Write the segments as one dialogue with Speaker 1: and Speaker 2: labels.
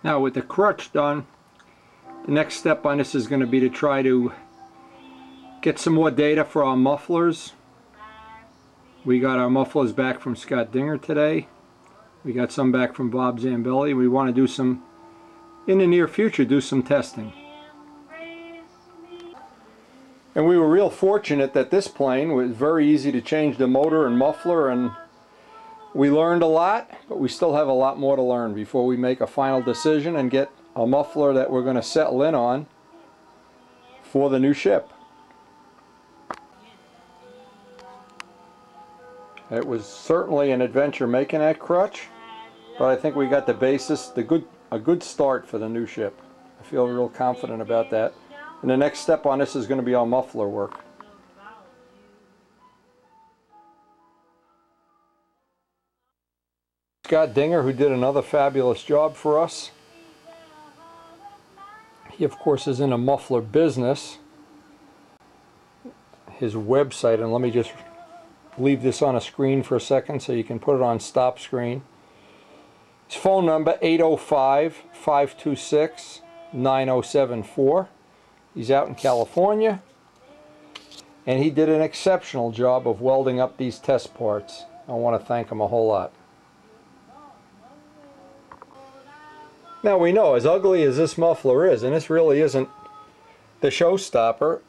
Speaker 1: Now with the crutch done, the next step on this is going to be to try to get some more data for our mufflers. We got our mufflers back from Scott Dinger today. We got some back from Bob Zambelli. We want to do some, in the near future, do some testing. And we were real fortunate that this plane was very easy to change the motor and muffler, and we learned a lot, but we still have a lot more to learn before we make a final decision and get a muffler that we're going to settle in on for the new ship. It was certainly an adventure making that crutch, but I think we got the basis, a good start for the new ship. I feel real confident about that. And the next step on this is going to be our muffler work. Scott Dinger, who did another fabulous job for us. He of course is in a muffler business. His website, and let me just leave this on a screen for a second so you can put it on stop screen. His phone number 805-526-9074. He's out in California, and he did an exceptional job of welding up these test parts. I want to thank him a whole lot. Now we know, as ugly as this muffler is, and this really isn't the showstopper,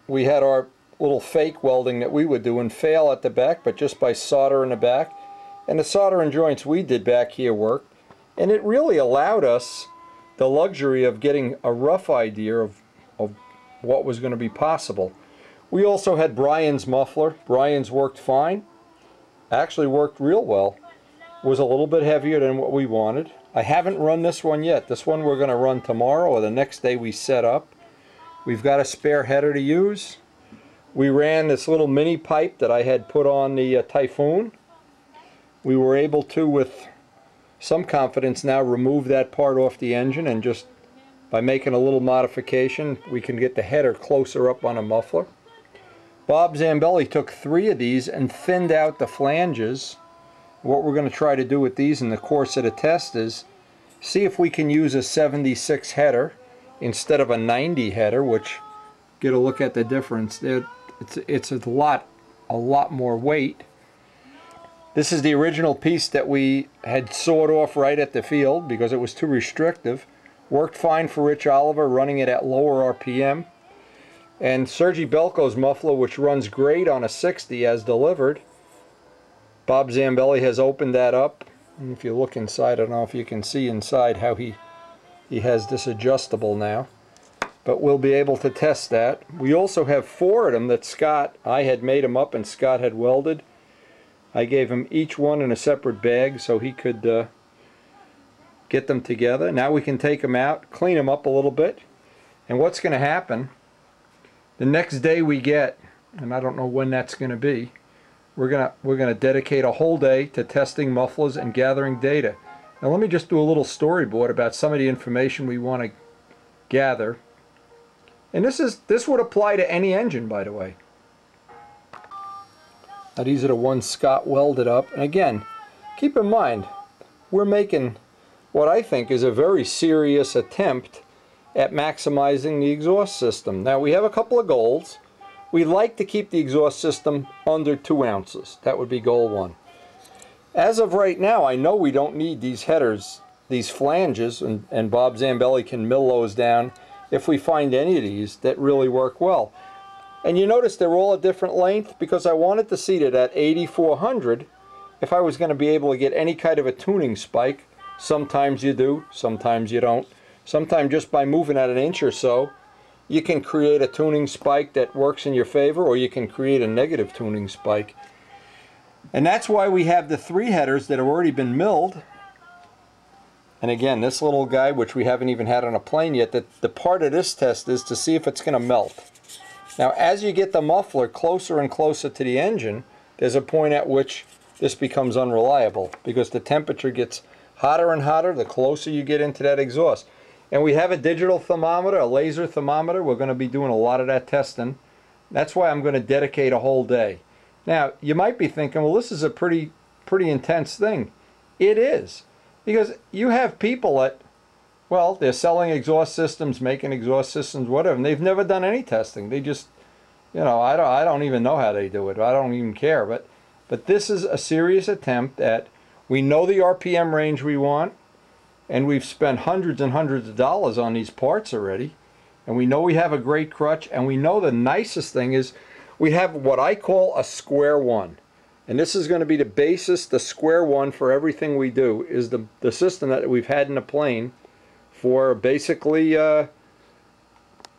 Speaker 1: we had our little fake welding that we would do and fail at the back, but just by soldering the back. And the soldering joints we did back here worked, and it really allowed us the luxury of getting a rough idea of what was going to be possible. We also had Brian's muffler. Brian's worked fine, actually worked real well. Was a little bit heavier than what we wanted. I haven't run this one yet. This one we're going to run tomorrow or the next day we set up. We've got a spare header to use. We ran this little mini pipe that I had put on the Typhoon. We were able to, with some confidence now, remove that part off the engine, and just by making a little modification we can get the header closer up on a muffler. Bob Zambelli took 3 of these and thinned out the flanges. What we're going to try to do with these in the course of the test is see if we can use a 76 header instead of a 90 header, which, get a look at the difference. It's a lot more weight. This is the original piece that we had sawed off right at the field because it was too restrictive. Worked fine for Rich Oliver, running it at lower RPM. And Sergi Belko's muffler, which runs great on a 60 as delivered. Bob Zambelli has opened that up. And if you look inside, I don't know if you can see inside how he has this adjustable now. But we'll be able to test that. We also have 4 of them that I had made them up and Scott had welded. I gave him each one in a separate bag so he could get them together. Now we can take them out, clean them up a little bit. And what's going to happen, the next day we get, and I don't know when that's going to be, we're gonna dedicate a whole day to testing mufflers and gathering data. Now let me just do a little storyboard about some of the information we want to gather. And this would apply to any engine, by the way. Now these are the ones Scott welded up. And again, keep in mind, we're making what I think is a very serious attempt at maximizing the exhaust system. Now we have a couple of goals. We'd like to keep the exhaust system under 2 ounces. That would be goal 1. As of right now, I know we don't need these headers, these flanges, and Bob Zambelli can mill those down if we find any of these that really work well. And you notice they're all a different length because I wanted to see that at 8400, if I was going to be able to get any kind of a tuning spike. Sometimes you do, sometimes you don't. Sometimes just by moving at an inch or so, you can create a tuning spike that works in your favor, or you can create a negative tuning spike. And that's why we have the 3 headers that have already been milled. And again, this little guy, which we haven't even had on a plane yet, the part of this test is to see if it's going to melt. Now as you get the muffler closer and closer to the engine, there's a point at which this becomes unreliable because the temperature gets hotter and hotter the closer you get into that exhaust. And we have a digital thermometer, a laser thermometer. We're going to be doing a lot of that testing. That's why I'm going to dedicate a whole day. Now, you might be thinking, well, this is a pretty intense thing. It is. Because you have people that, well, they're selling exhaust systems, making exhaust systems, whatever, and they've never done any testing. They just, you know, I don't even know how they do it. I don't even care. But this is a serious attempt at, we know the RPM range we want, and we've spent hundreds and hundreds of dollars on these parts already, and we know we have a great crutch, and we know the nicest thing is we have what I call a square one. And this is going to be the basis, the square one for everything we do, is the system that we've had in the plane for basically,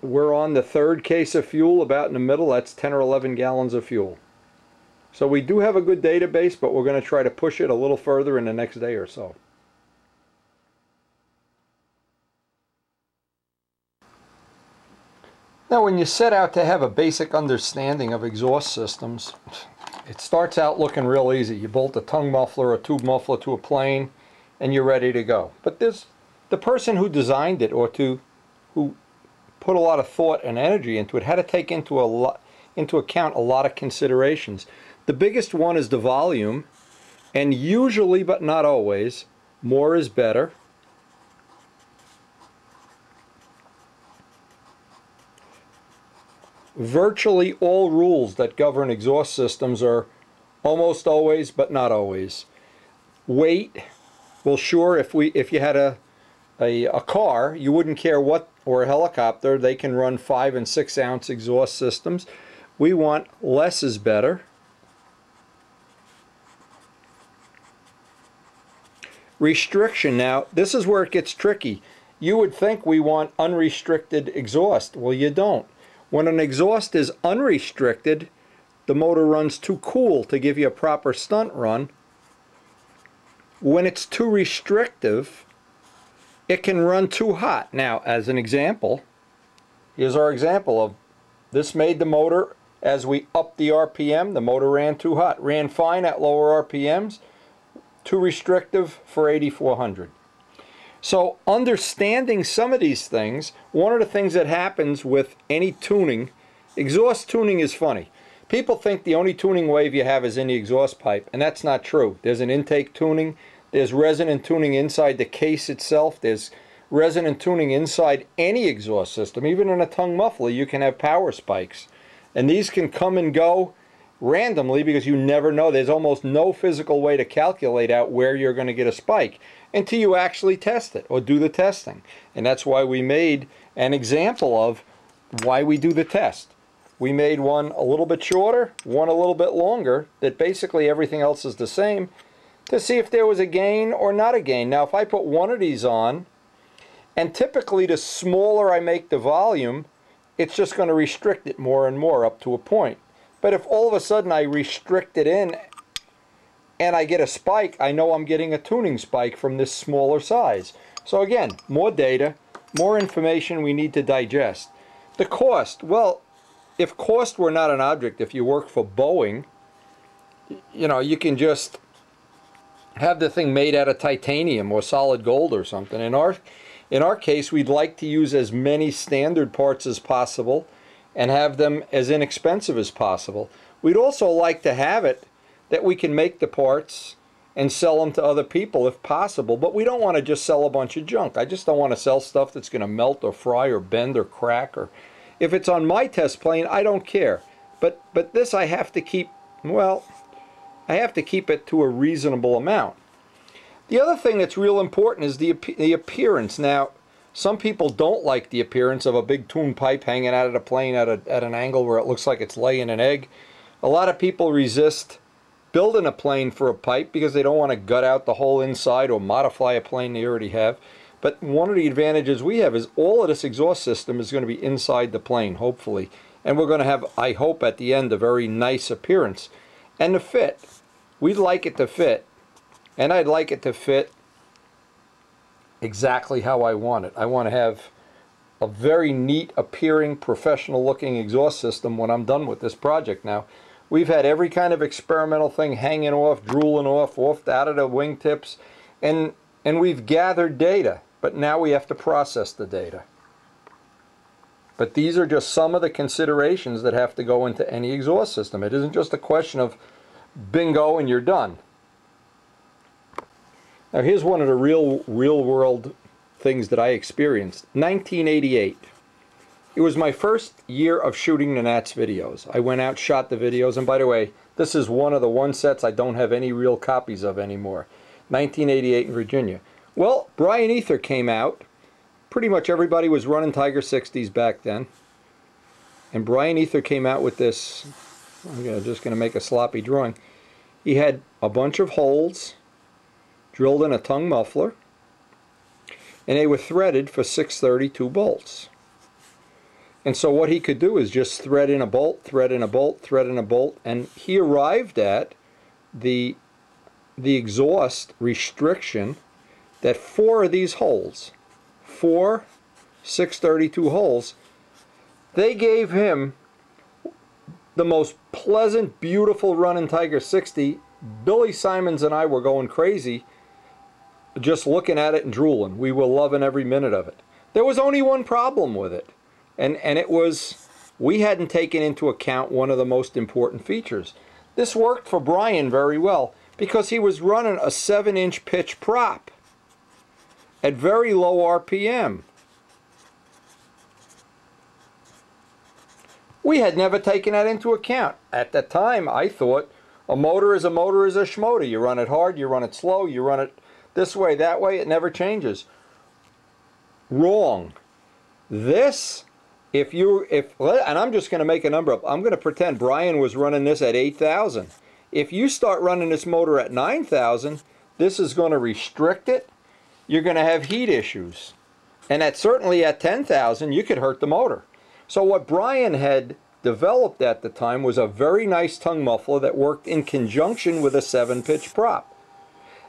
Speaker 1: we're on the third case of fuel, about in the middle. That's 10 or 11 gallons of fuel. So we do have a good database, but we're going to try to push it a little further in the next day or so. Now, when you set out to have a basic understanding of exhaust systems, it starts out looking real easy. You bolt a tongue muffler or tube muffler to a plane, and you're ready to go. But there's the person who designed it, or who put a lot of thought and energy into it, had to take into account a lot of considerations. The biggest one is the volume, and usually, but not always, more is better. Virtually all rules that govern exhaust systems are almost always, but not always. Weight, well, sure, if you had a car, you wouldn't care what, or a helicopter, they can run 5 and 6 ounce exhaust systems. We want less is better. Restriction, now this is where it gets tricky. You would think we want unrestricted exhaust. Well, you don't. When an exhaust is unrestricted, the motor runs too cool to give you a proper stunt run. When it's too restrictive, it can run too hot. Now, as an example, here's our example of this made the motor, as we upped the RPM, the motor ran too hot. Ran fine at lower RPMs, too restrictive for 8400. So understanding some of these things, one of the things that happens with any tuning, exhaust tuning is funny. People think the only tuning wave you have is in the exhaust pipe, and that's not true. There's an intake tuning, there's resonant tuning inside the case itself, there's resonant tuning inside any exhaust system. Even in a tongue muffler, you can have power spikes. And these can come and go randomly because you never know. There's almost no physical way to calculate out where you're going to get a spike until you actually test it or do the testing. And that's why we made an example of why we do the test. We made one a little bit shorter, one a little bit longer, that basically everything else is the same, to see if there was a gain or not a gain. Now, if I put one of these on, and typically the smaller I make the volume, it's just going to restrict it more and more up to a point. But if all of a sudden I restrict it in and I get a spike, I know I'm getting a tuning spike from this smaller size. So again, more data, more information we need to digest. The cost, well, if cost were not an object, if you work for Boeing, you know, you can just have the thing made out of titanium or solid gold or something. In our case, we'd like to use as many standard parts as possible and have them as inexpensive as possible. We'd also like to have it that we can make the parts and sell them to other people if possible, but we don't want to just sell a bunch of junk. I just don't want to sell stuff that's going to melt or fry or bend or crack. Or if it's on my test plane, I don't care. But this I have to keep, well, I have to keep it to a reasonable amount. The other thing that's real important is the appearance. Now, some people don't like the appearance of a big tune pipe hanging out of the plane at an angle where it looks like it's laying an egg. A lot of people resist building a plane for a pipe because they don't want to gut out the whole inside or modify a plane they already have. But one of the advantages we have is all of this exhaust system is going to be inside the plane, hopefully. And we're going to have, I hope, at the end, a very nice appearance. And the fit. We'd like it to fit. And I'd like it to fit exactly how I want it. I want to have a very neat appearing, professional looking exhaust system when I'm done with this project. Now, we've had every kind of experimental thing hanging off, drooling off out of the wingtips, and we've gathered data, but now we have to process the data. But these are just some of the considerations that have to go into any exhaust system. It isn't just a question of bingo and you're done. Now here's one of the real world things that I experienced. 1988. It was my first year of shooting the Nats videos. I went out, shot the videos, and by the way, this is one of the one sets I don't have any real copies of anymore. 1988 in Virginia. Well, Brian Ether came out. Pretty much everybody was running Tiger 60s back then. And Brian Ether came out with this, I'm just going to make a sloppy drawing. He had a bunch of holes drilled in a tongue muffler, and they were threaded for 632 bolts. And so what he could do is just thread in a bolt, thread in a bolt, thread in a bolt, and he arrived at the exhaust restriction that 4 of these holes, 4 632 holes, they gave him the most pleasant, beautiful run in Tiger 60. Billy Simons and I were going crazy just looking at it and drooling. We were loving every minute of it. There was only one problem with it. And it was, we hadn't taken into account one of the most important features. This worked for Brian very well because he was running a 7-inch pitch prop at very low RPM. We had never taken that into account. At that time, I thought a motor is a schmotor. You run it hard, you run it slow, you run it this way, that way, it never changes. Wrong. This, and I'm just going to make a number up. I'm going to pretend Brian was running this at 8,000. If you start running this motor at 9,000, this is going to restrict it. You're going to have heat issues. And certainly at 10,000, you could hurt the motor. So what Brian had developed at the time was a very nice tongue muffler that worked in conjunction with a 7-pitch prop.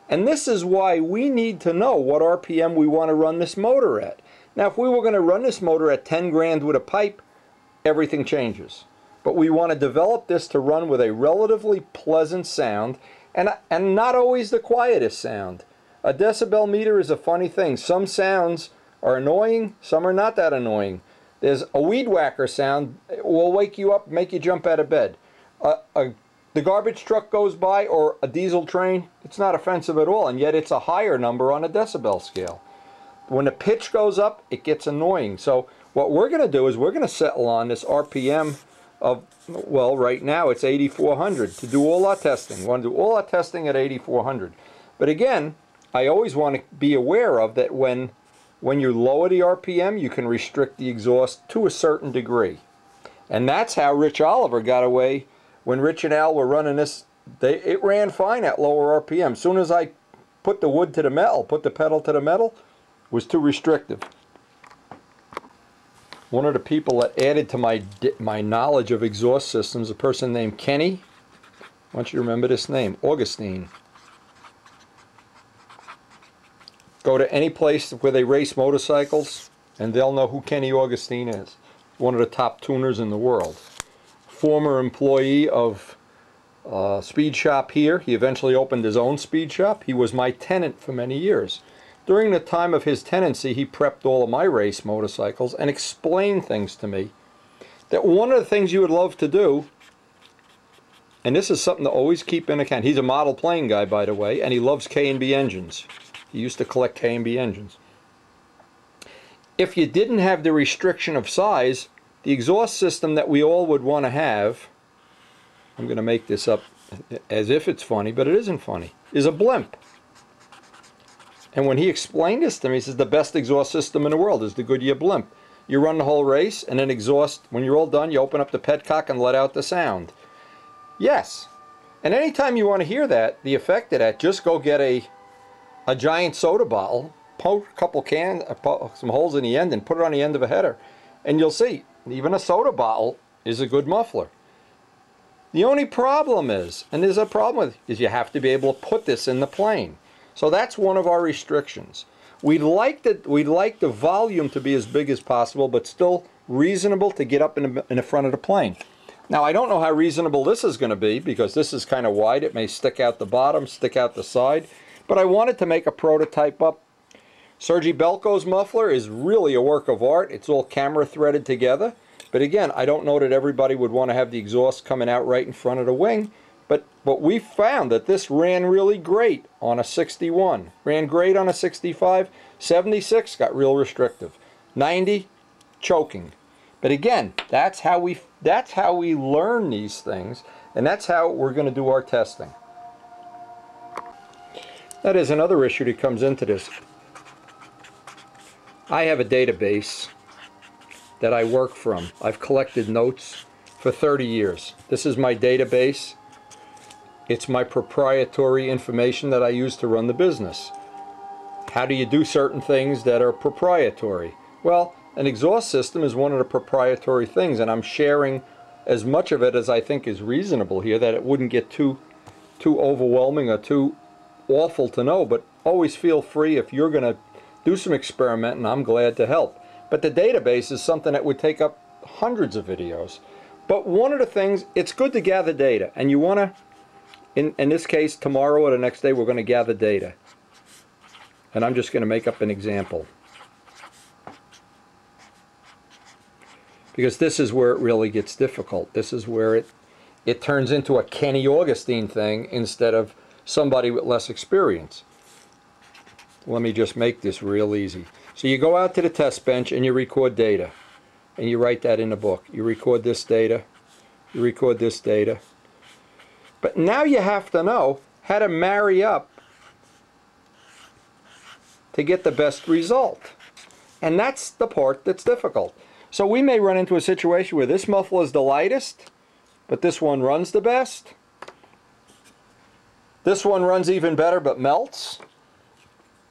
Speaker 1: And this is why we need to know what RPM we want to run this motor at. Now, if we were going to run this motor at 10 grand with a pipe, everything changes. But we want to develop this to run with a relatively pleasant sound and not always the quietest sound. A decibel meter is a funny thing. Some sounds are annoying, some are not that annoying. There's a weed whacker sound, will wake you up, make you jump out of bed. The garbage truck goes by or a diesel train, it's not offensive at all, and yet it's a higher number on a decibel scale. When the pitch goes up, it gets annoying. So what we're going to do is we're going to settle on this RPM of, well, right now it's 8,400 to do all our testing. We want to do all our testing at 8,400. But again, I always want to be aware of that when you lower the RPM, you can restrict the exhaust to a certain degree. And that's how Rich Oliver got away. When Rich and Al were running this, it ran fine at lower RPM. As soon as I put the wood to the metal, put the pedal to the metal, was too restrictive. One of the people that added to my knowledge of exhaust systems, a person named Kenny. I want you to remember this name, Augustine. Go to any place where they race motorcycles, and they'll know who Kenny Augustine is. One of the top tuners in the world. Former employee of Speed Shop here. He eventually opened his own speed shop. He was my tenant for many years. During the time of his tenancy, he prepped all of my race motorcycles and explained things to me. That one of the things you would love to do, and this is something to always keep in account. He's a model plane guy, by the way, and he loves K&B engines. He used to collect K&B engines. If you didn't have the restriction of size, the exhaust system that we all would want to have, I'm going to make this up as if it's funny, but it isn't funny, is a blimp. And when he explained this to me, he says the best exhaust system in the world is the Goodyear blimp. You run the whole race and then exhaust, when you're all done, you open up the petcock and let out the sound. Yes. And anytime you want to hear that, the effect of that, just go get a giant soda bottle, poke a couple some holes in the end and put it on the end of a header. And you'll see, even a soda bottle is a good muffler. The only problem is, and there's a problem with, is you have to be able to put this in the plane. So that's one of our restrictions. We'd like the volume to be as big as possible, but still reasonable to get up in the front of the plane. Now, I don't know how reasonable this is going to be, because this is kind of wide. It may stick out the bottom, stick out the side. But I wanted to make a prototype up. Sergey Belko's muffler is really a work of art. It's all camera threaded together. But again, I don't know that everybody would want to have the exhaust coming out right in front of the wing. But we found that this ran really great on a 61, ran great on a 65, 76 got real restrictive, 90 choking. But again, that's how we learn these things, and that's how we're going to do our testing. That is another issue that comes into this. I have a database that I work from. I've collected notes for 30 years. This is my database. It's my proprietary information that I use to run the business. How do you do certain things that are proprietary? Well, an exhaust system is one of the proprietary things, and I'm sharing as much of it as I think is reasonable here, that it wouldn't get too overwhelming or too awful to know. But always feel free if you're going to do some experimenting. I'm glad to help. But the database is something that would take up hundreds of videos. But one of the things, it's good to gather data, and you want to, in this case, tomorrow or the next day, we're going to gather data. And I'm just going to make up an example. Because this is where it really gets difficult. This is where it turns into a Kenny Augustine thing instead of somebody with less experience. Let me just make this real easy. So you go out to the test bench and you record data. And you write that in the book. You record this data. You record this data. But now you have to know how to marry up to get the best result. And that's the part that's difficult. So we may run into a situation where this muffle is the lightest, but this one runs the best. This one runs even better but melts.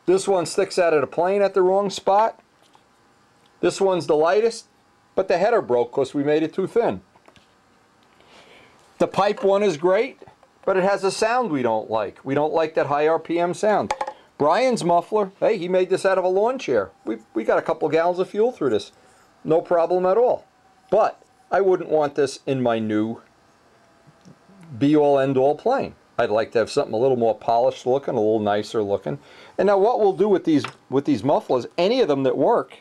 Speaker 1: This one sticks out of the plane at the wrong spot. This one's the lightest, but the header broke because we made it too thin. The pipe one is great, but it has a sound we don't like. We don't like that high RPM sound. Brian's muffler, hey, he made this out of a lawn chair. We got a couple gallons of fuel through this. No problem at all. But I wouldn't want this in my new be-all, end-all plane. I'd like to have something a little more polished looking, a little nicer looking. And now what we'll do with these mufflers, any of them that work,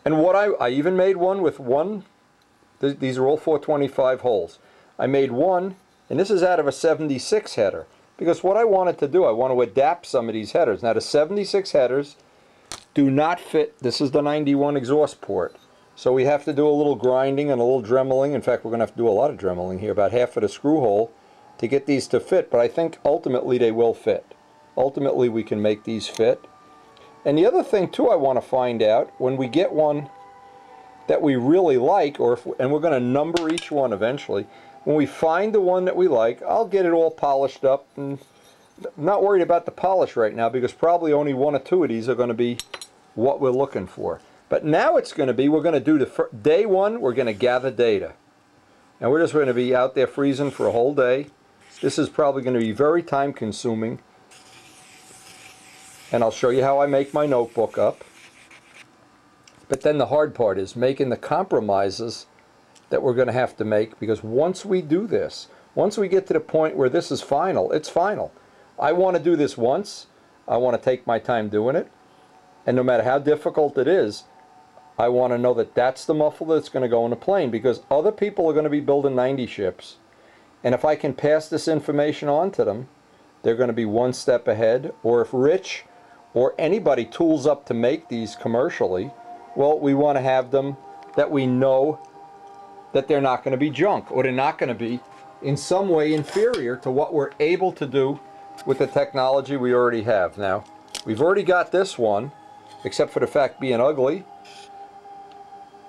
Speaker 1: and what I even made one with one, these are all 425 holes. I made one, and this is out of a 76 header, because what I wanted to do, I want to adapt some of these headers. Now the 76 headers do not fit, this is the 91 exhaust port. So we have to do a little grinding and a little dremeling. In fact, we're going to have to do a lot of dremeling here, about half of the screw hole, to get these to fit, but I think ultimately they will fit. Ultimately we can make these fit. And the other thing too I want to find out, when we get one that we really like, and we're going to number each one eventually, when we find the one that we like, I'll get it all polished up, and I'm not worried about the polish right now because probably only one or two of these are going to be what we're looking for. But now it's going to be, we're going to do the day one, we're going to gather data. And we're just going to be out there freezing for a whole day. This is probably going to be very time consuming. And I'll show you how I make my notebook up. But then the hard part is making the compromises that we're going to have to make, because once we do this, once we get to the point where this is final, it's final. I want to do this once. I want to take my time doing it. And no matter how difficult it is, I want to know that that's the muffler that's going to go in the plane, because other people are going to be building 90 ships. And if I can pass this information on to them, they're going to be one step ahead. Or if Rich or anybody tools up to make these commercially, well, we want to have them that we know that they're not going to be junk, or they're not going to be in some way inferior to what we're able to do with the technology we already have. Now, we've already got this one, except for the fact being ugly.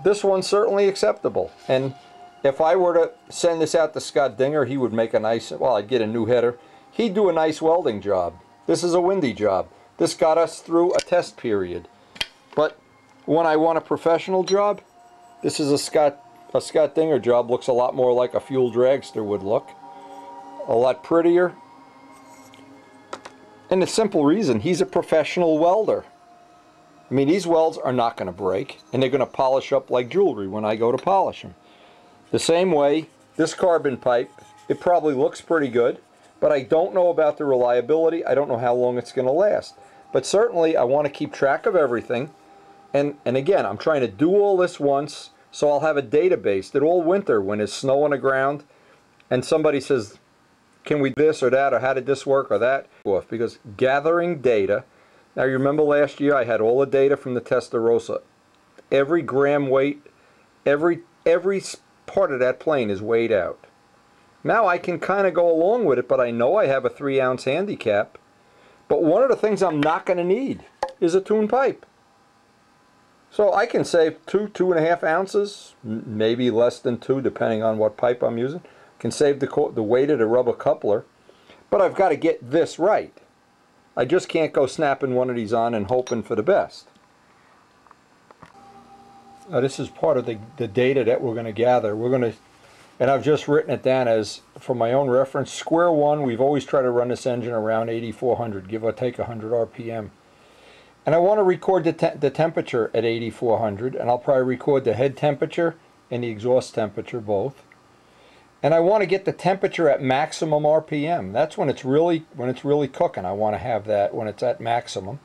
Speaker 1: This one's certainly acceptable. And if I were to send this out to Scott Dinger, he would make a nice, well, I'd get a new header. He'd do a nice welding job. This is a windy job. This got us through a test period. But when I want a professional job, this is a Scott Dinger job. Looks a lot more like a fuel dragster would look. A lot prettier. And the simple reason, he's a professional welder. I mean, these welds are not going to break, and they're going to polish up like jewelry when I go to polish them. The same way, this carbon pipe, it probably looks pretty good, but I don't know about the reliability. I don't know how long it's going to last. But certainly, I want to keep track of everything. And again, I'm trying to do all this once, so I'll have a database that all winter, when there's snow on the ground, and somebody says, can we this or that, or how did this work or that? Because gathering data, now you remember last year I had all the data from the Testarossa. Every gram weight, every part of that plane is weighed out. Now I can kind of go along with it, but I know I have a 3-ounce handicap. But one of the things I'm not going to need is a tune pipe. So I can save 2.5 ounces, maybe less than 2, depending on what pipe I'm using. Can save the weight of the rubber coupler, but I've got to get this right. I just can't go snapping one of these on and hoping for the best. This is part of the data that we're going to gather. We're going to, and I've just written it down as, for my own reference, square one, we've always tried to run this engine around 8,400, give or take 100 RPM. And I want to record the temperature at 8,400, and I'll probably record the head temperature and the exhaust temperature both. And I want to get the temperature at maximum RPM. That's when it's really cooking. I want to have that when it's at maximum.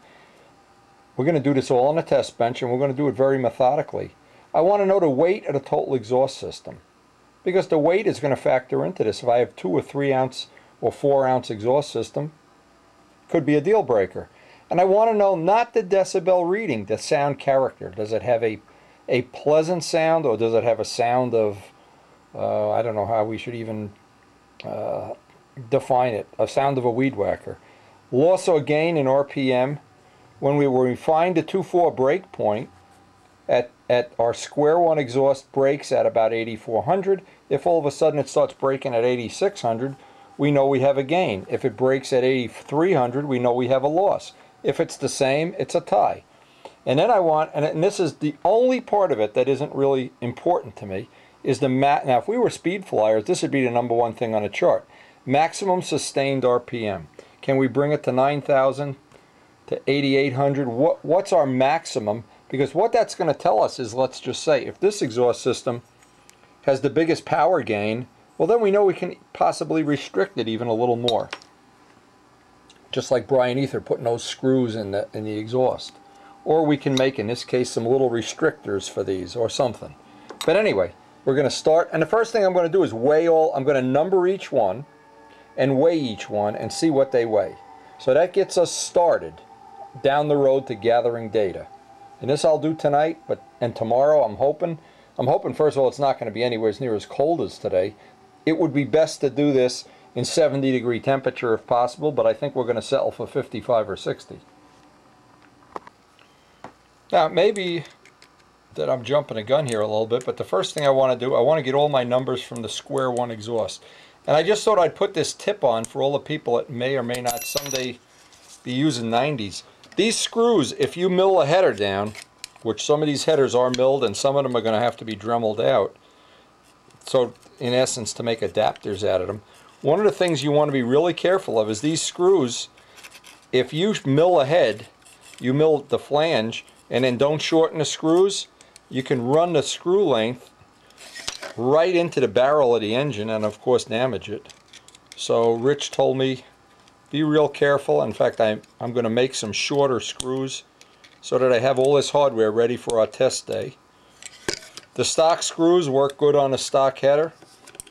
Speaker 1: We're going to do this all on a test bench, and we're going to do it very methodically. I want to know the weight of the total exhaust system, because the weight is going to factor into this. If I have 2 or 3 ounce or 4 ounce exhaust system, could be a deal breaker. And I want to know not the decibel reading, the sound character. Does it have a pleasant sound, or does it have a sound of, I don't know how we should even define it, a sound of a weed whacker. Loss or gain in RPM. When we find the 2.4 break point at our square one exhaust breaks at about 8,400, if all of a sudden it starts breaking at 8,600, we know we have a gain. If it breaks at 8,300, we know we have a loss. If it's the same, it's a tie. And then I want, and this is the only part of it that isn't really important to me, is the now if we were speed flyers, this would be the #1 thing on the chart. Maximum sustained RPM. Can we bring it to 9,000, to 8,800? What's our maximum? Because what that's going to tell us is, let's just say, if this exhaust system has the biggest power gain, well then we know we can possibly restrict it even a little more. Just like Brian Ether putting those screws in the exhaust. Or we can make, in this case, some little restrictors for these or something. But anyway, we're going to start, and the first thing I'm going to do is weigh all. I'm going to number each one and weigh each one and see what they weigh. So that gets us started down the road to gathering data. And this I'll do tonight, and tomorrow I'm hoping first of all it's not going to be anywhere near as cold as today. It would be best to do this in 70-degree temperature if possible, but I think we're going to settle for 55 or 60. Now, maybe that I'm jumping a gun here a little bit, but the first thing I want to do, I want to get all my numbers from the square one exhaust. And I just thought I'd put this tip on for all the people that may or may not someday be using 90s. These screws, if you mill a header down, which some of these headers are milled and some of them are going to have to be dremeled out, so in essence to make adapters out of them, one of the things you want to be really careful of is these screws. If you mill a head, you mill the flange, and then don't shorten the screws, you can run the screw length right into the barrel of the engine and of course damage it. So Rich told me be real careful. In fact, I'm going to make some shorter screws so that I have all this hardware ready for our test day. The stock screws work good on a stock header.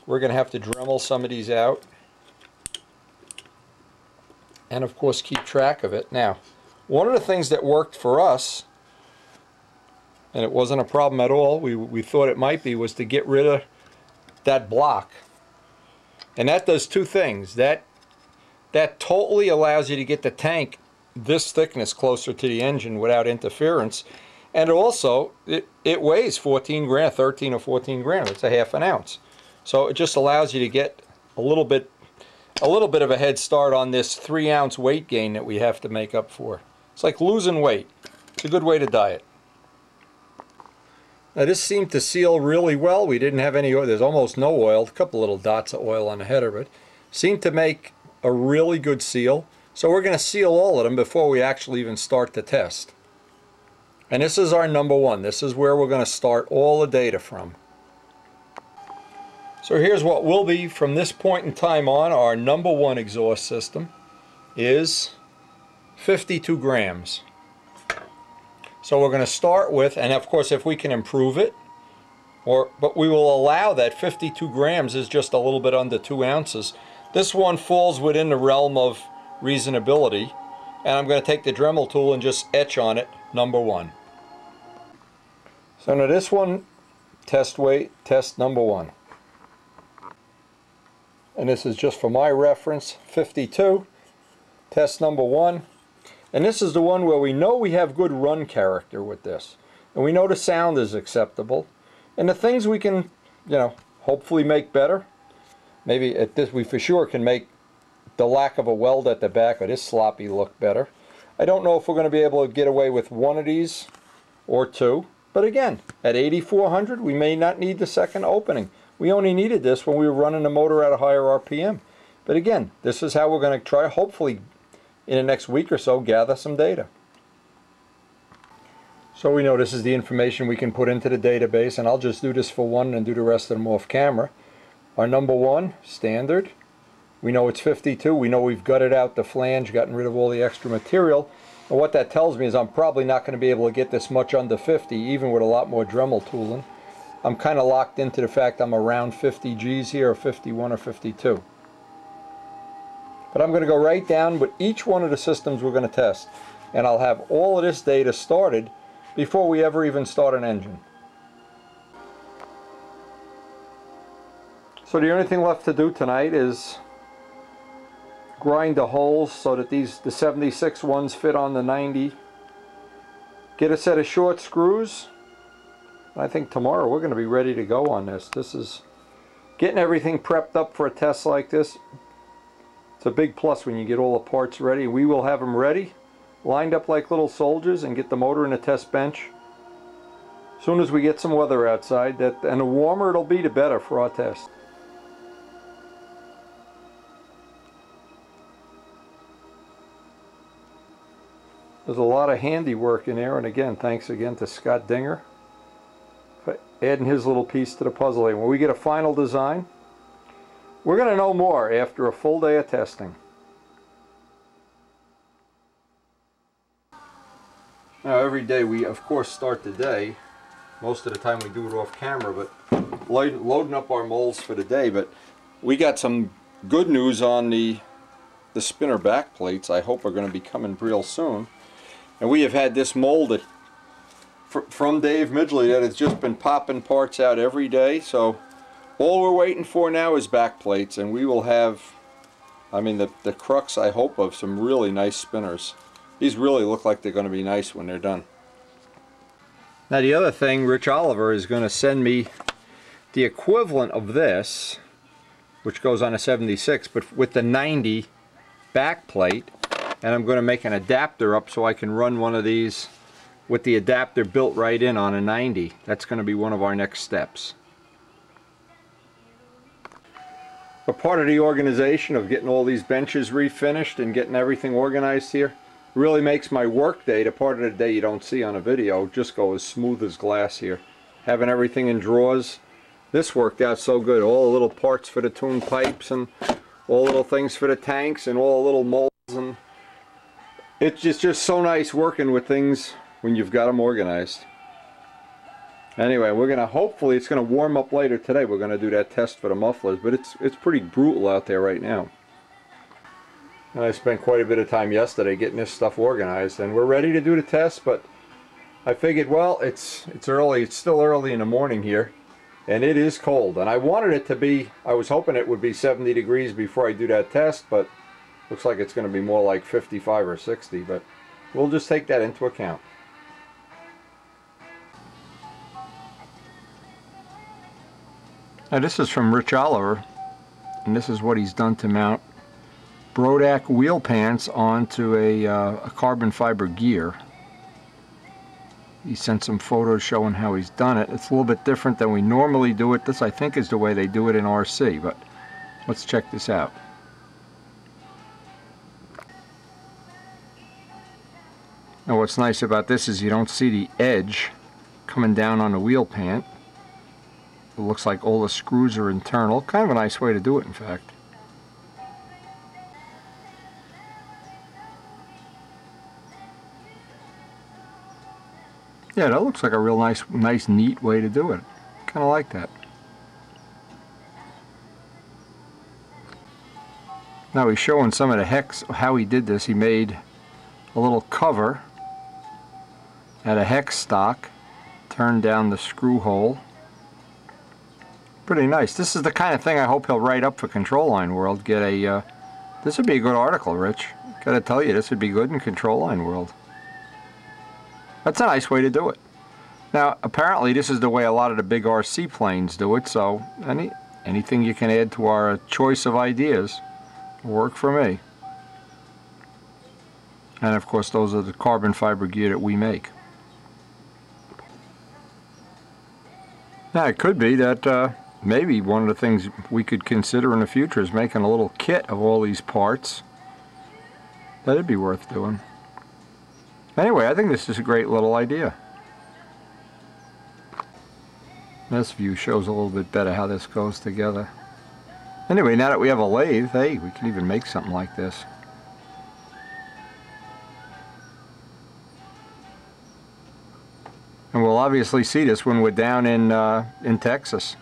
Speaker 1: We're going to have to Dremel some of these out and of course keep track of it. Now, one of the things that worked for us, and it wasn't a problem at all, we thought it might be, was to get rid of that block. And that does two things. That totally allows you to get the tank this thickness closer to the engine without interference. And also, it weighs 14 grams, 13 or 14 grams. It's a half an ounce. So it just allows you to get a little bit of a head start on this 3-ounce weight gain that we have to make up for. It's like losing weight. It's a good way to diet. Now this seemed to seal really well. We didn't have any oil. There's almost no oil. A couple little dots of oil on the header, but seemed to make a really good seal. So we're going to seal all of them before we actually even start the test. And this is our #1. This is where we're going to start all the data from. So here's what will be, from this point in time on, our #1 exhaust system is 52 grams. So we're going to start with, and of course if we can improve it, but we will allow that 52 grams is just a little bit under 2 ounces. This one falls within the realm of reasonability, and I'm going to take the Dremel tool and just etch on it number 1. So now this one, test weight, test number 1. And this is just for my reference, 52, test number 1. And this is the one where we know we have good run character with this. And we know the sound is acceptable. And the things we can, hopefully make better. Maybe at this we for sure can make the lack of a weld at the back of this sloppy look better. I don't know if we're going to be able to get away with one of these or two. But again, at 8400 we may not need the second opening. We only needed this when we were running the motor at a higher RPM. But again, this is how we're going to try, hopefully in the next week or so, gather some data. So we know this is the information we can put into the database, and I'll just do this for one and do the rest of them off camera. Our number 1, standard. We know it's 52. We know we've gutted out the flange, gotten rid of all the extra material. And what that tells me is I'm probably not going to be able to get this much under 50, even with a lot more Dremel tooling. I'm kind of locked into the fact I'm around 50 Gs here, or 51 or 52. But I'm going to go right down with each one of the systems we're going to test. And I'll have all of this data started before we ever even start an engine. So the only thing left to do tonight is grind the holes so that the 76 ones fit on the 90. Get a set of short screws. I think tomorrow we're going to be ready to go on this. This is getting everything prepped up for a test like this. It's a big plus when you get all the parts ready. We will have them ready, lined up like little soldiers, and get the motor in the test bench. As soon as we get some weather outside, and the warmer it'll be, the better for our test. There's a lot of handiwork in there, and again, thanks again to Scott Dinger for adding his little piece to the puzzle. When we get a final design, we're going to know more after a full day of testing. Now every day we of course start the day, most of the time we do it off camera, but loading up our molds for the day. But we got some good news on the spinner back plates. I hope are going to be coming real soon. And we have had this molded from Dave Midgley that has just been popping parts out every day. So all we're waiting for now is back plates, and we will have, I mean, the crux, I hope, of some really nice spinners. These really look like they're going to be nice when they're done. Now the other thing, Rich Oliver is going to send me the equivalent of this, which goes on a 76, but with the 90 back plate. And I'm going to make an adapter up so I can run one of these with the adapter built right in on a 90. That's going to be one of our next steps. But part of the organization of getting all these benches refinished and getting everything organized here really makes my work day, the part of the day you don't see on a video, just go as smooth as glass here. Having everything in drawers, this worked out so good. All the little parts for the tune pipes and all the little things for the tanks and all the little molds, and it's just so nice working with things when you've got them organized. Anyway, we're gonna, hopefully it's gonna warm up later today. We're gonna do that test for the mufflers, but it's pretty brutal out there right now. And I spent quite a bit of time yesterday getting this stuff organized, and we're ready to do the test. But I figured, well, it's early. It's still early in the morning here, and it is cold. And I wanted it to be, I was hoping it would be 70 degrees before I do that test, but looks like it's going to be more like 55 or 60, but we'll just take that into account. Now this is from Rich Oliver, and this is what he's done to mount Brodak wheel pants onto a carbon fiber gear. He sent some photos showing how he's done it. It's a little bit different than we normally do it. This, I think, is the way they do it in RC, but let's check this out. Now what's nice about this is you don't see the edge coming down on the wheel pant. It looks like all the screws are internal. Kind of a nice way to do it, in fact. Yeah, that looks like a real nice neat way to do it. Kind of like that. Now he's showing some of the hex, how he did this. He made a little cover at a hex stock, turned down the screw hole. Pretty nice. This is the kind of thing I hope he'll write up for Control Line World. Get a, this would be a good article, Rich. Gotta tell you, this would be good in Control Line World. That's a nice way to do it. Now, apparently this is the way a lot of the big RC planes do it, so anything you can add to our choice of ideas will work for me. And of course, those are the carbon fiber gear that we make. Now, it could be that maybe one of the things we could consider in the future is making a little kit of all these parts. That'd be worth doing. Anyway, I think this is a great little idea. This view shows a little bit better how this goes together. Anyway, now that we have a lathe, hey, we can even make something like this. And we'll obviously see this when we're down in Texas.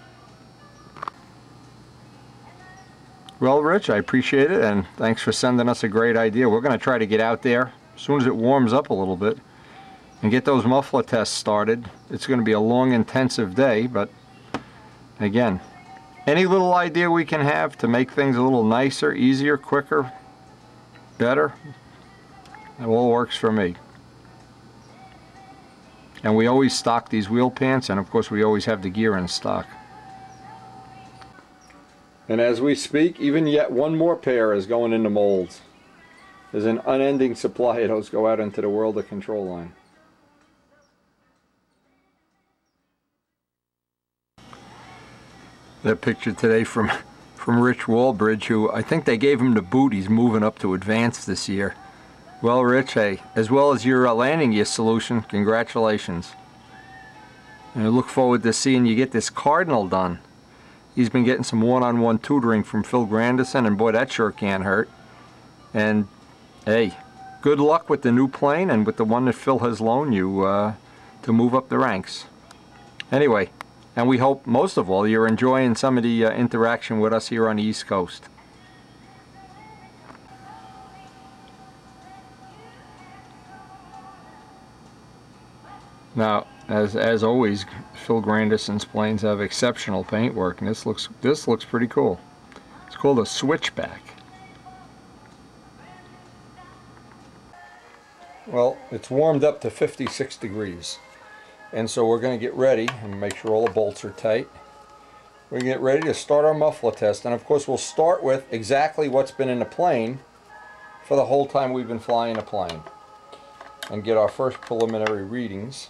Speaker 1: Well, Rich, I appreciate it, and thanks for sending us a great idea. We're going to try to get out there as soon as it warms up a little bit and get those muffler tests started. It's going to be a long, intensive day, but again, any little idea we can have to make things a little nicer, easier, quicker, better, it all works for me. And we always stock these wheel pants, and of course we always have the gear in stock. And as we speak, even yet one more pair is going into molds. There's an unending supply of those go out into the world of Control Line. That picture today from Rich Walbridge, who I think they gave him the boot. He's moving up to advanced this year. Well, Rich, hey, as well as your landing gear solution, congratulations. And I look forward to seeing you get this Cardinal done. He's been getting some one-on-one tutoring from Phil Grandison, and boy, that sure can't hurt. And hey, good luck with the new plane and with the one that Phil has loaned you to move up the ranks. Anyway, and we hope most of all you're enjoying some of the interaction with us here on the East Coast. Now, as always, Phil Grandison's planes have exceptional paintwork, and this looks pretty cool. It's called a switchback. Well, it's warmed up to 56 degrees, and so we're going to get ready and make sure all the bolts are tight. We're going to get ready to start our muffler test, and of course we'll start with exactly what's been in the plane for the whole time we've been flying a plane, and get our first preliminary readings.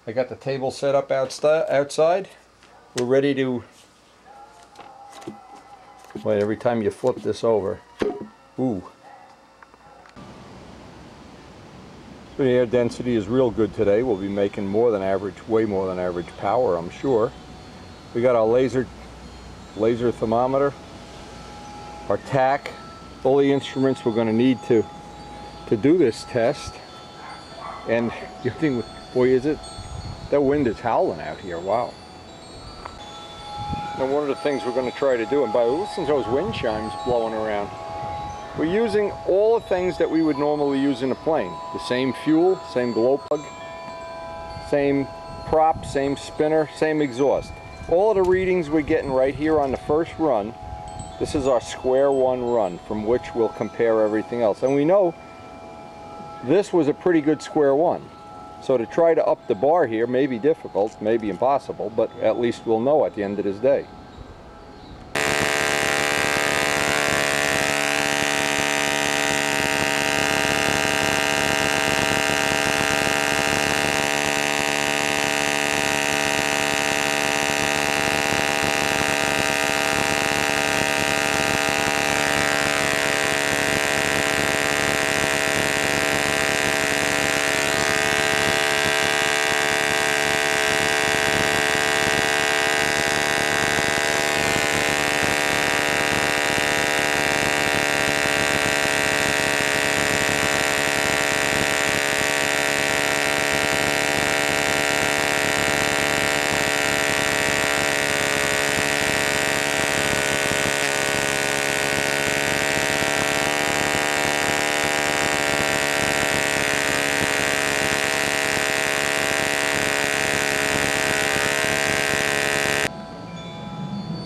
Speaker 1: I got the table set up outside. We're ready to, wait, every time you flip this over, ooh. So the air density is real good today. We'll be making more than average, way more than average power, I'm sure. We got our laser thermometer, our tack, all the instruments we're going to need to do this test. And the thing, boy, is it, that wind is howling out here, wow. And one of the things we're going to try to do, and by listen to those wind chimes blowing around, we're using all the things that we would normally use in a plane. The same fuel, same glow plug, same prop, same spinner, same exhaust. All of the readings we're getting right here on the first run, this is our square one run from which we'll compare everything else. And we know this was a pretty good square one. So to try to up the bar here may be difficult, may be impossible, but at least we'll know at the end of this day.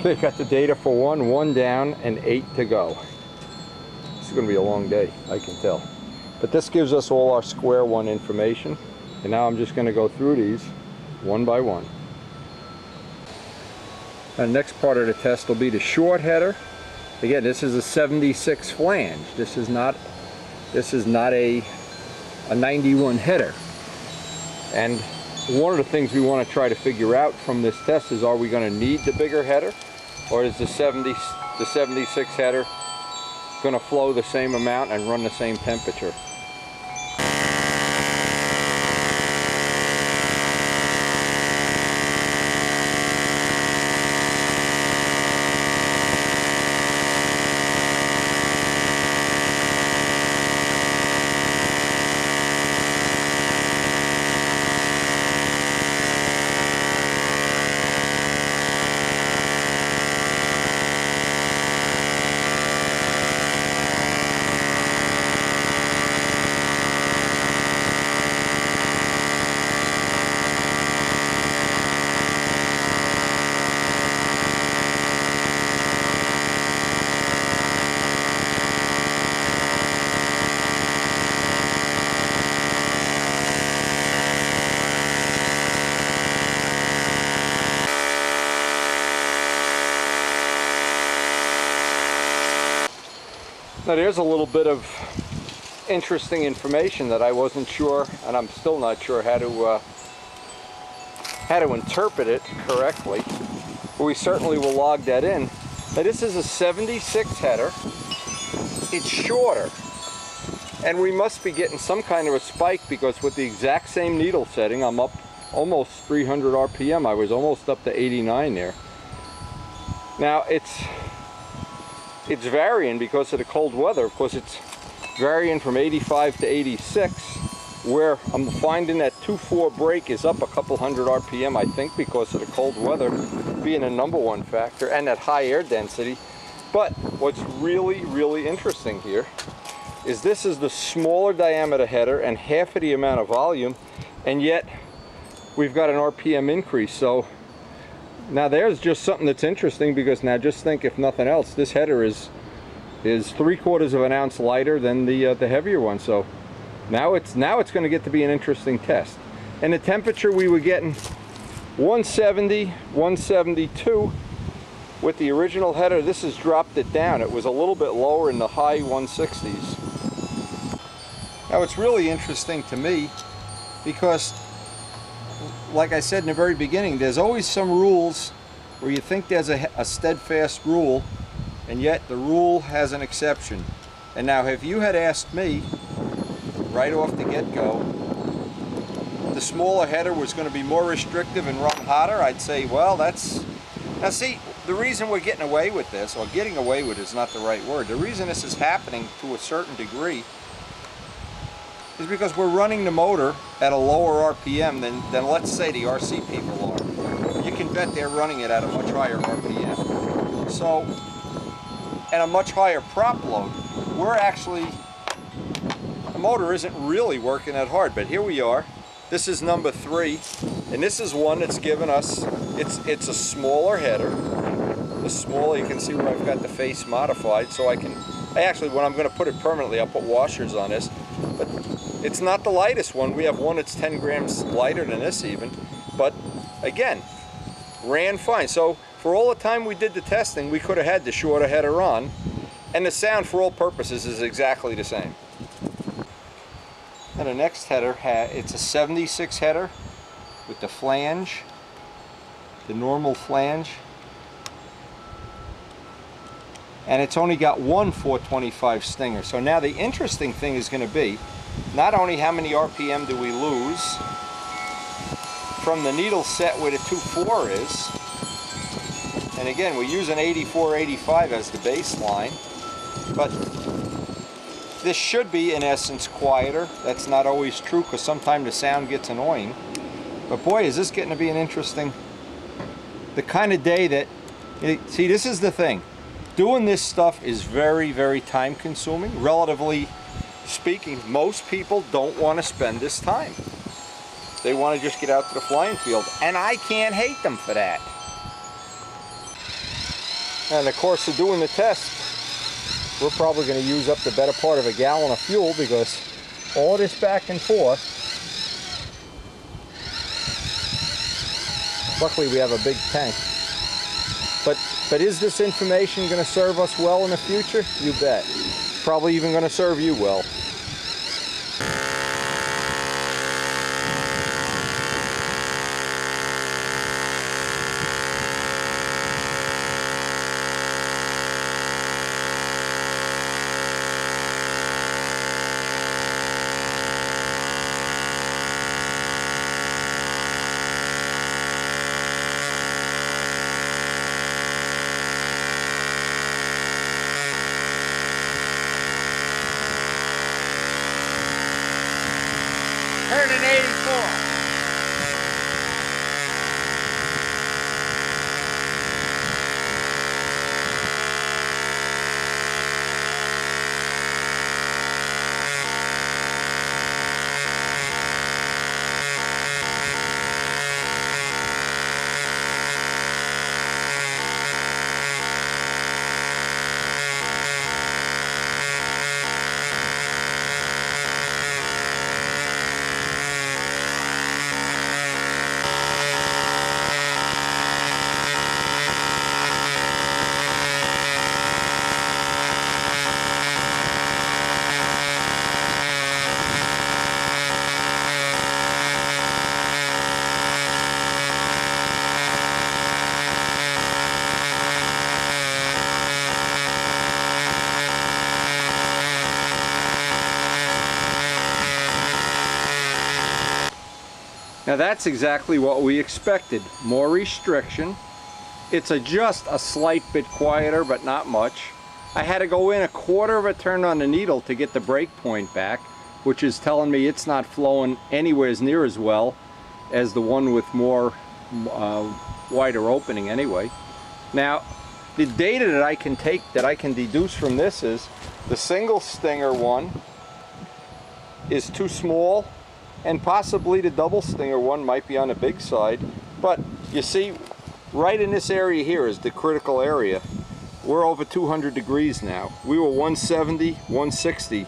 Speaker 1: Okay, got the data for one down, and 8 to go. This is going to be a long day, I can tell. But this gives us all our square one information. And now I'm just going to go through these one by one. The next part of the test will be the short header. Again, this is a 76 flange. This is not a 91 header. And one of the things we want to try to figure out from this test is, are we going to need the bigger header, or is the 76 header going to flow the same amount and run the same temperature? Now there's a little bit of interesting information that I wasn't sure, and I'm still not sure how to interpret it correctly. But we certainly will log that in. Now this is a 76 header. It's shorter, and we must be getting some kind of a spike, because with the exact same needle setting, I'm up almost 300 RPM. I was almost up to 89 there. Now it's varying because of the cold weather. Of course, it's varying from 85 to 86, where I'm finding that 2.4 brake is up a couple hundred RPM, I think, because of the cold weather being a #1 factor, and that high air density. But what's really, really interesting here is this is the smaller diameter header and half of the amount of volume, and yet we've got an RPM increase. So now there's just something that's interesting, because now just think, if nothing else, this header is 3/4 of an ounce lighter than the heavier one. So now it's going to get to be an interesting test. And the temperature, we were getting 170, 172 with the original header. This has dropped it down. It was a little bit lower in the high 160s. Now it's really interesting to me, because like I said in the very beginning, there's always some rules where you think there's a steadfast rule, and yet the rule has an exception. And now, if you had asked me right off the get-go, the smaller header was going to be more restrictive and run hotter, I'd say, well, that's... Now see, the reason we're getting away with this, or getting away with is not the right word, the reason this is happening to a certain degree is because we're running the motor at a lower RPM than let's say the RC people are. You can bet they're running it at a much higher RPM. So, and a much higher prop load. We're actually, the motor isn't really working that hard, but here we are. This is number 3, and this is one that's given us, it's a smaller header. The smaller, you can see where I've got the face modified, so I actually, when I'm going to put it permanently, I'll put washers on this. But it's not the lightest one. We have one that's 10 grams lighter than this even. But again, ran fine. So for all the time we did the testing, we could have had the shorter header on, and the sound for all purposes is exactly the same. And the next header, it's a 76 header with the flange, the normal flange. And it's only got one 425 stinger. So now the interesting thing is going to be not only how many RPM do we lose from the needle set where the 2.4 is, and again we're using 84, 85 as the baseline, but this should be in essence quieter. That's not always true, because sometimes the sound gets annoying. But boy, is this getting to be an interesting, the kind of day that, see, this is the thing. Doing this stuff is very, very time consuming. Relatively speaking, most people don't want to spend this time. They want to just get out to the flying field, and I can't hate them for that. And in the course of doing the test, we're probably going to use up the better part of a gallon of fuel, because all this back and forth, luckily we have a big tank. But is this information going to serve us well in the future? You bet. Probably even going to serve you well.
Speaker 2: Turning 84.
Speaker 1: Now that's exactly what we expected. More restriction. It's just a slight bit quieter, but not much. I had to go in a quarter of a turn on the needle to get the break point back, which is telling me it's not flowing anywhere near as well as the one with more wider opening anyway. Now, the data that I can deduce from this is the single stinger one is too small, and possibly the double stinger one might be on the big side. But you see, right in this area here is the critical area. We're over 200 degrees now. We were 170, 160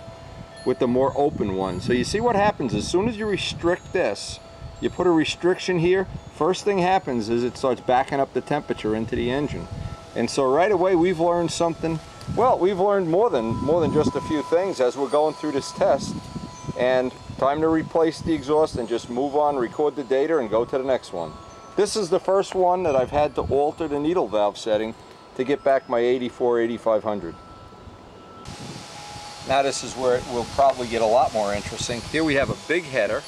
Speaker 1: with the more open one. So you see what happens as soon as you restrict this, you put a restriction here, first thing happens is it starts backing up the temperature into the engine. And so right away we've learned something. Well, we've learned more than just a few things as we're going through this test. And time to replace the exhaust and just move on, record the data, and go to the next one. This is the first one that I've had to alter the needle valve setting to get back my 84, 8500. Now this is where it will probably get a lot more interesting. Here we have a big header.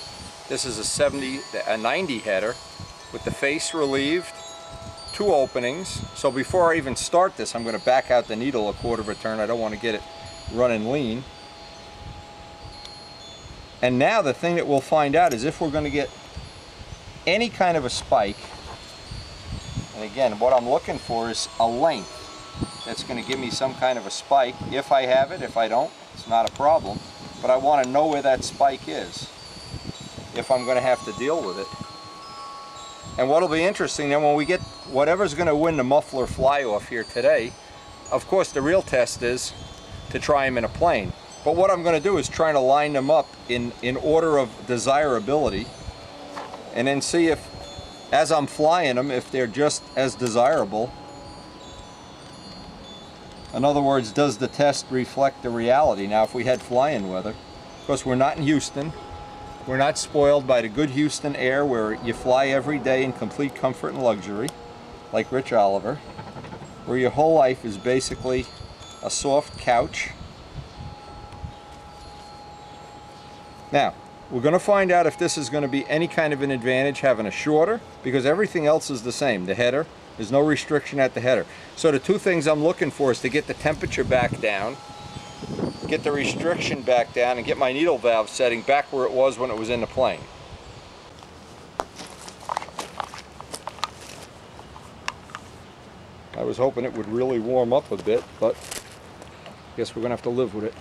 Speaker 1: This is a 90 header with the face relieved, 2 openings. So before I even start this, I'm going to back out the needle a quarter of a turn. I don't want to get it running lean. And now the thing that we'll find out is if we're going to get any kind of a spike, and again what I'm looking for is a length that's going to give me some kind of a spike. If I have it, if I don't, it's not a problem, but I want to know where that spike is if I'm going to have to deal with it. And what'll be interesting then, when we get whatever's going to win the muffler fly off here today, of course the real test is to try them in a plane. But what I'm going to do is try to line them up in order of desirability, and then see if, as I'm flying them, if they're just as desirable. In other words, does the test reflect the reality? Now, if we had flying weather, of course we're not in Houston, we're not spoiled by the good Houston air where you fly every day in complete comfort and luxury, like Rich Oliver, where your whole life is basically a soft couch. Now, we're going to find out if this is going to be any kind of an advantage having a shorter, because everything else is the same. The header, there's no restriction at the header. So the two things I'm looking for is to get the temperature back down, get the restriction back down, and get my needle valve setting back where it was when it was in the plane. I was hoping it would really warm up a bit, but I guess we're going to have to live with it.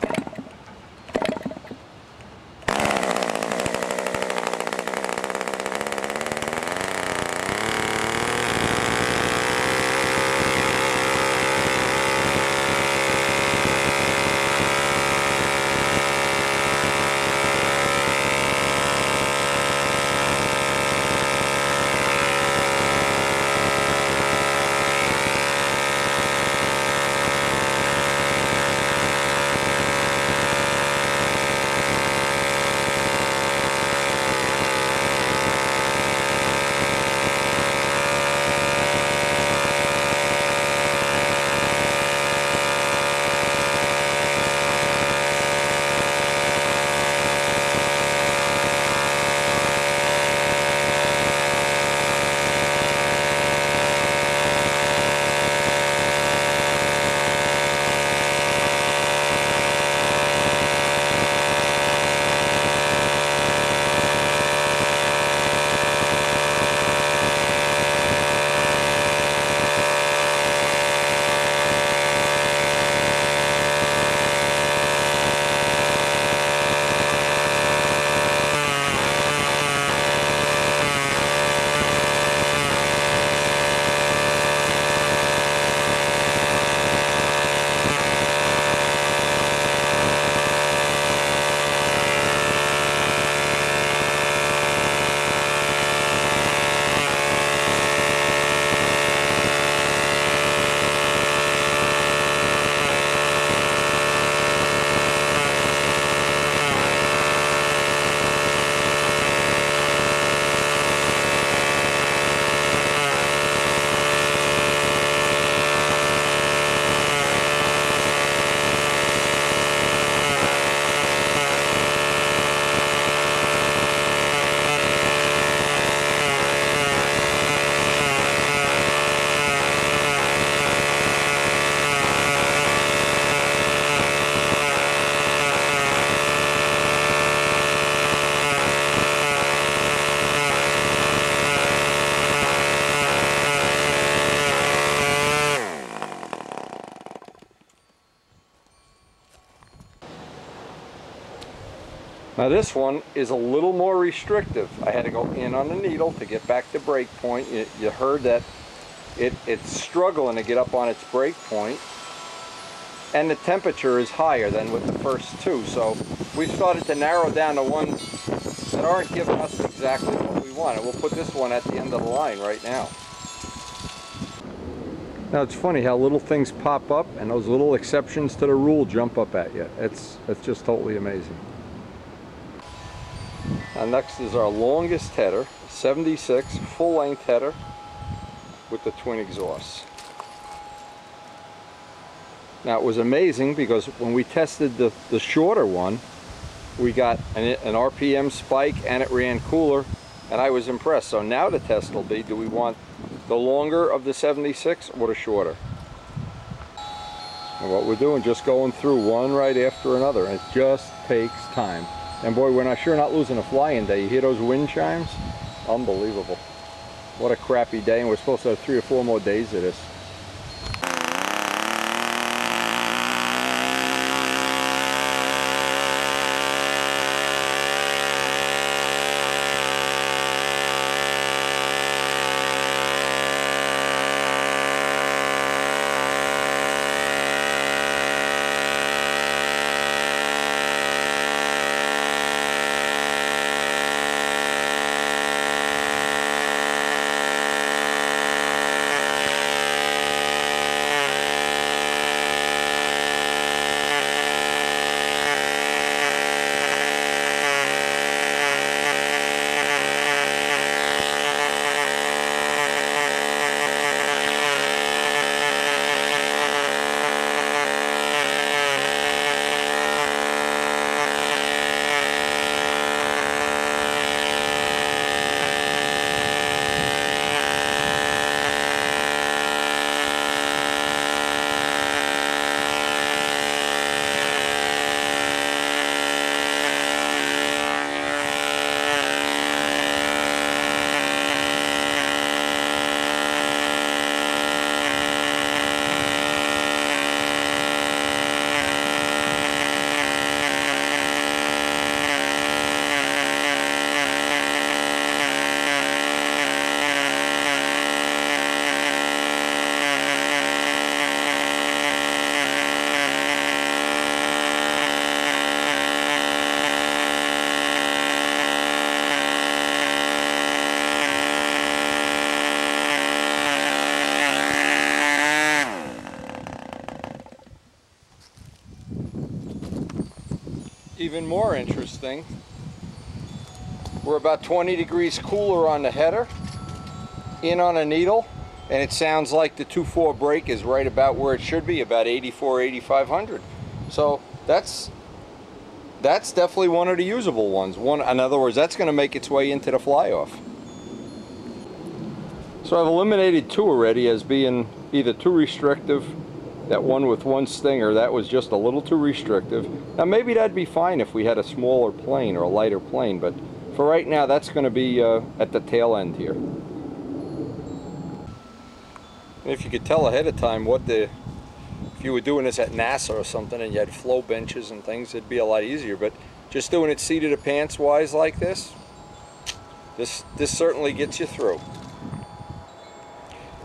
Speaker 1: Now this one is a little more restrictive. I had to go in on the needle to get back to break point. You heard that it's struggling to get up on its break point. And the temperature is higher than with the first two. So we've started to narrow down the ones that aren't giving us exactly what we want. And we'll put this one at the end of the line right now. Now it's funny how little things pop up and those little exceptions to the rule jump up at you. It's just totally amazing. Now next is our longest header, 76 full length header with the twin exhausts. Now it was amazing because when we tested the shorter one, we got an RPM spike and it ran cooler, and I was impressed. So now the test will be, do we want the longer of the 76 or the shorter? And what we're doing, just going through one right after another, and it just takes time. And boy, we're sure not losing a flying day. You hear those wind chimes? Unbelievable. What a crappy day, and we're supposed to have 3 or 4 more days of this. Even more interesting, we're about 20 degrees cooler on the header, in on a needle, and it sounds like the 2.4 brake is right about where it should be, about 84, 8500. So that's definitely one of the usable ones. In other words, that's going to make its way into the fly-off. So I've eliminated 2 already as being either too restrictive. That one with 1 stinger, that was just a little too restrictive. Now maybe that'd be fine if we had a smaller plane or a lighter plane, but for right now that's going to be at the tail end here. And if you could tell ahead of time if you were doing this at NASA or something and you had flow benches and things, it'd be a lot easier. But just doing it seat of the pants wise like this certainly gets you through.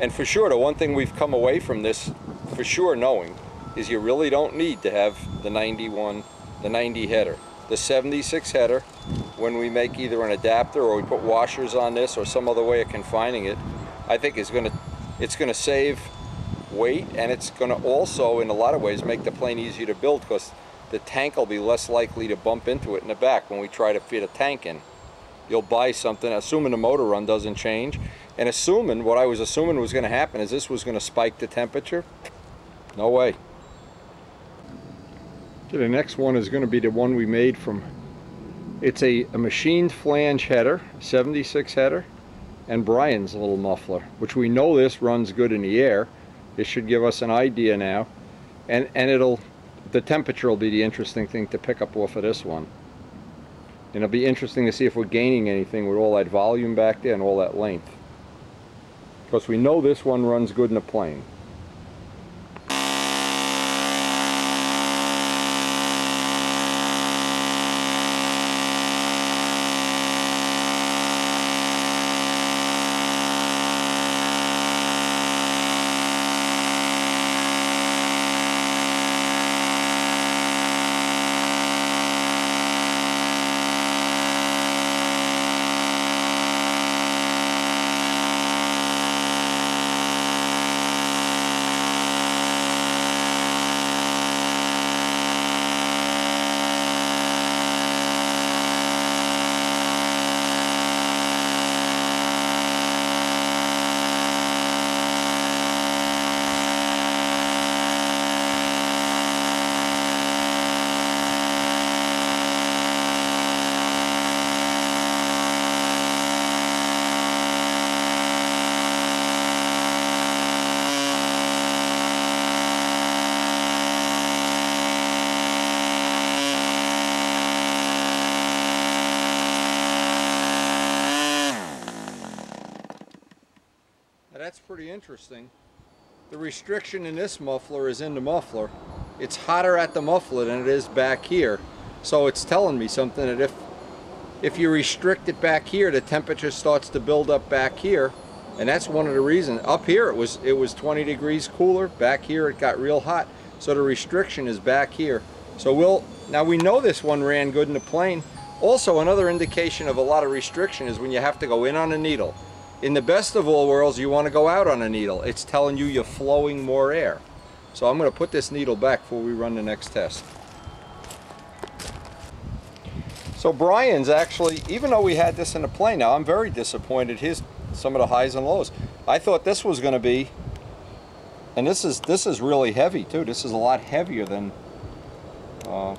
Speaker 1: And for sure, the one thing we've come away from this for sure knowing is you really don't need to have the 90 header. The 76 header, when we make either an adapter or we put washers on this or some other way of confining it, I think it's going to save weight, and it's going to also in a lot of ways make the plane easier to build, because the tank will be less likely to bump into it in the back when we try to fit a tank in. You'll buy something, assuming the motor run doesn't change, and assuming, what I was assuming was going to happen is this was going to spike the temperature. No way. So the next one is going to be the one we made from, it's a machined flange header, 76 header, and Brian's little muffler, which we know this runs good in the air. This should give us an idea now, and the temperature will be the interesting thing to pick up off of this one. And it'll be interesting to see if we're gaining anything with all that volume back there and all that length, because we know this one runs good in a plane. That's pretty interesting. The restriction in this muffler is in the muffler. It's hotter at the muffler than it is back here. So it's telling me something that if you restrict it back here, the temperature starts to build up back here. And that's one of the reasons. Up here it was 20 degrees cooler. Back here it got real hot. So the restriction is back here. So now we know this one ran good in the plane. Also, another indication of a lot of restriction is when you have to go in on a needle. In the best of all worlds, you want to go out on a needle. It's telling you you're flowing more air. So I'm going to put this needle back before we run the next test. So Brian's actually, even though we had this in the plane, now I'm very disappointed. Some of the highs and lows. I thought this was going to be, and this is really heavy too. This is a lot heavier than, and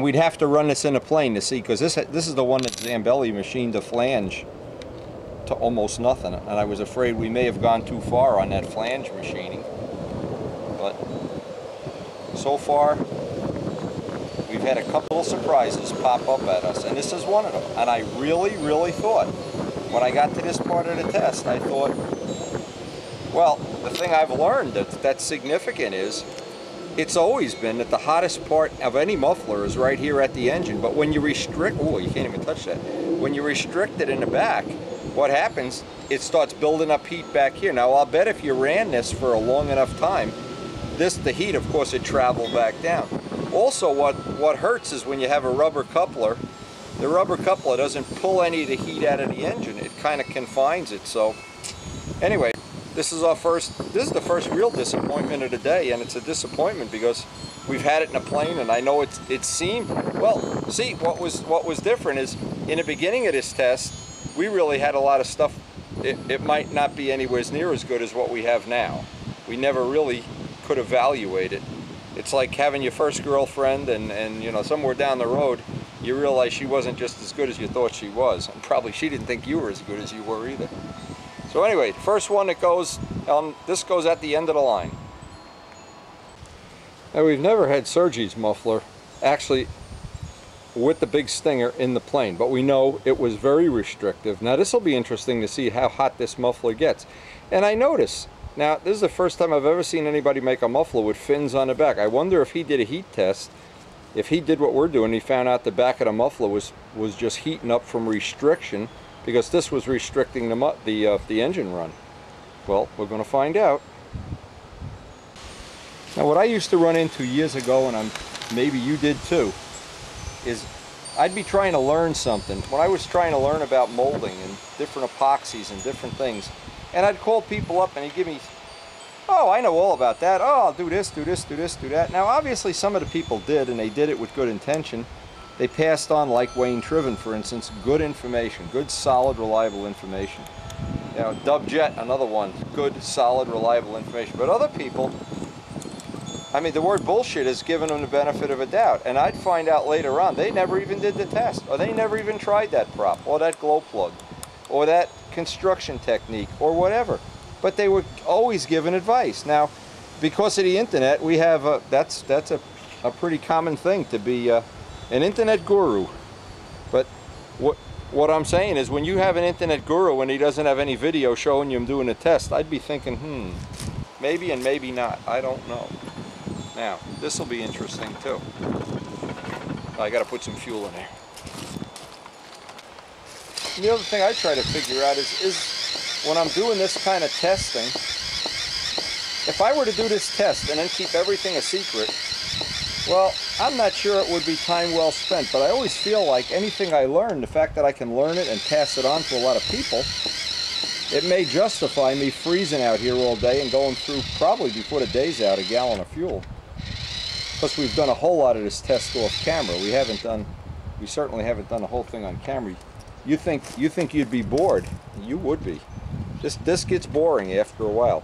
Speaker 1: we'd have to run this in a plane to see, because this is the one that Zambelli machined the flange to almost nothing, and I was afraid we may have gone too far on that flange machining. But so far we've had a couple of surprises pop up at us, and this is one of them. And I really thought, when I got to this part of the test, I thought, well, the thing I've learned that's significant is it's always been that the hottest part of any muffler is right here at the engine. But when you restrict, oh, you can't even touch that. When you restrict it in the back, what happens, it starts building up heat back here. Now, I'll bet if you ran this for a long enough time, the heat, of course, would travel back down. Also, what hurts is when you have a rubber coupler, the rubber coupler doesn't pull any of the heat out of the engine. It kind of confines it. So, anyway, this is the first real disappointment of the day, and it's a disappointment because we've had it in a plane, and I know it seemed, well, see, what was different is in the beginning of this test, we really had a lot of stuff. It might not be anywhere near as good as what we have now. We never really could evaluate it. It's like having your first girlfriend and you know, somewhere down the road you realize she wasn't just as good as you thought she was, and probably she didn't think you were as good as you were either. So anyway, the first one that goes, this goes at the end of the line. Now, we've never had Sergey's muffler actually with the big stinger in the plane, but we know it was very restrictive. Now this will be interesting to see how hot this muffler gets. And I notice, now this is the first time I've ever seen anybody make a muffler with fins on the back. I wonder if he did a heat test, if he did what we're doing, he found out the back of the muffler was just heating up from restriction, because this was restricting the engine run. Well, we're going to find out. Now what I used to run into years ago, and maybe you did too, is I'd be trying to learn something. When I was trying to learn about molding and different epoxies and different things, and I'd call people up and they'd give me, oh, I know all about that. Oh, I'll do this, do this, do this, do that. Now obviously some of the people did, and they did it with good intention. They passed on, like Wayne Triven, for instance, good information, good, solid, reliable information. You know, Dub Jet, another one, good, solid, reliable information. But other people, I mean, the word bullshit is giving them the benefit of a doubt. And I'd find out later on, they never even did the test, or they never even tried that prop, or that glow plug, or that construction technique, or whatever. But they were always given advice. Now, because of the internet, we have, that's a pretty common thing to be an internet guru. But what I'm saying is, when you have an internet guru and he doesn't have any video showing you him doing a test, I'd be thinking, maybe and maybe not. I don't know. Now, this will be interesting too. I got to put some fuel in there. And the other thing I try to figure out is when I'm doing this kind of testing, if I were to do this test and then keep everything a secret, well, I'm not sure it would be time well spent, but I always feel like anything I learn, the fact that I can learn it and pass it on to a lot of people, it may justify me freezing out here all day and going through, probably before the day's out, a gallon of fuel. Plus, we've done a whole lot of this test off camera. We certainly haven't done the whole thing on camera. You think you'd be bored? You would be. This gets boring after a while.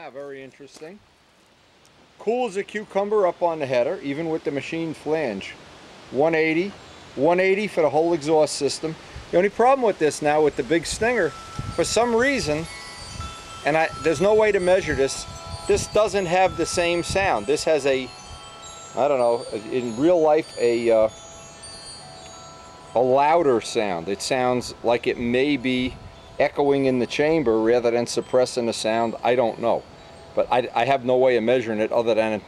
Speaker 1: Now, very interesting. Cool as a cucumber up on the header, even with the machined flange. 180. 180 for the whole exhaust system. The only problem with this now, with the big Stinger, for some reason, and there's no way to measure this, this doesn't have the same sound. This has a, I don't know, in real life, a louder sound. It sounds like it may be echoing in the chamber rather than suppressing the sound. I don't know. But I have no way of measuring it other than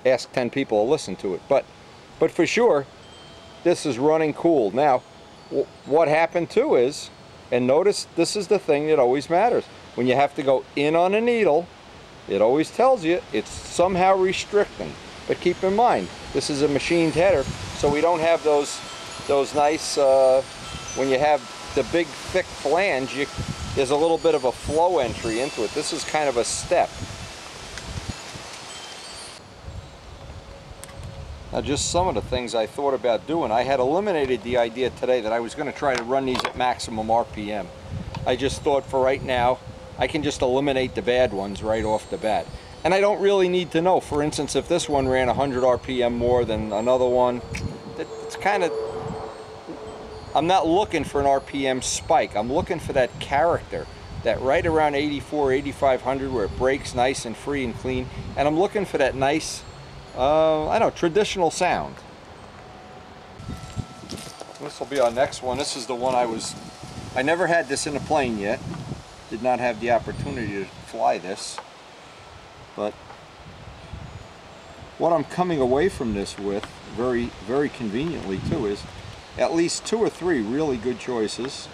Speaker 1: ask 10 people to listen to it. But for sure, this is running cool. Now, what happened too is, and notice this is the thing that always matters. When you have to go in on a needle, it always tells you it's somehow restricting. But keep in mind, this is a machined header, so we don't have those nice, when you have the big thick flange, there's a little bit of a flow entry into it. This is kind of a step. Now, just some of the things I thought about doing. I had eliminated the idea today that I was going to try to run these at maximum RPM. I just thought for right now, I can just eliminate the bad ones right off the bat. And I don't really need to know. For instance, if this one ran 100 RPM more than another one, it's kind of, I'm not looking for an RPM spike. I'm looking for that character, that right around 84, 8500 where it breaks nice and free and clean. And I'm looking for that nice, I don't know, traditional sound. This will be our next one. This is the one I never had this in a plane yet. Did not have the opportunity to fly this. But what I'm coming away from this with, very, very conveniently too, is at least 2 or 3 really good choices.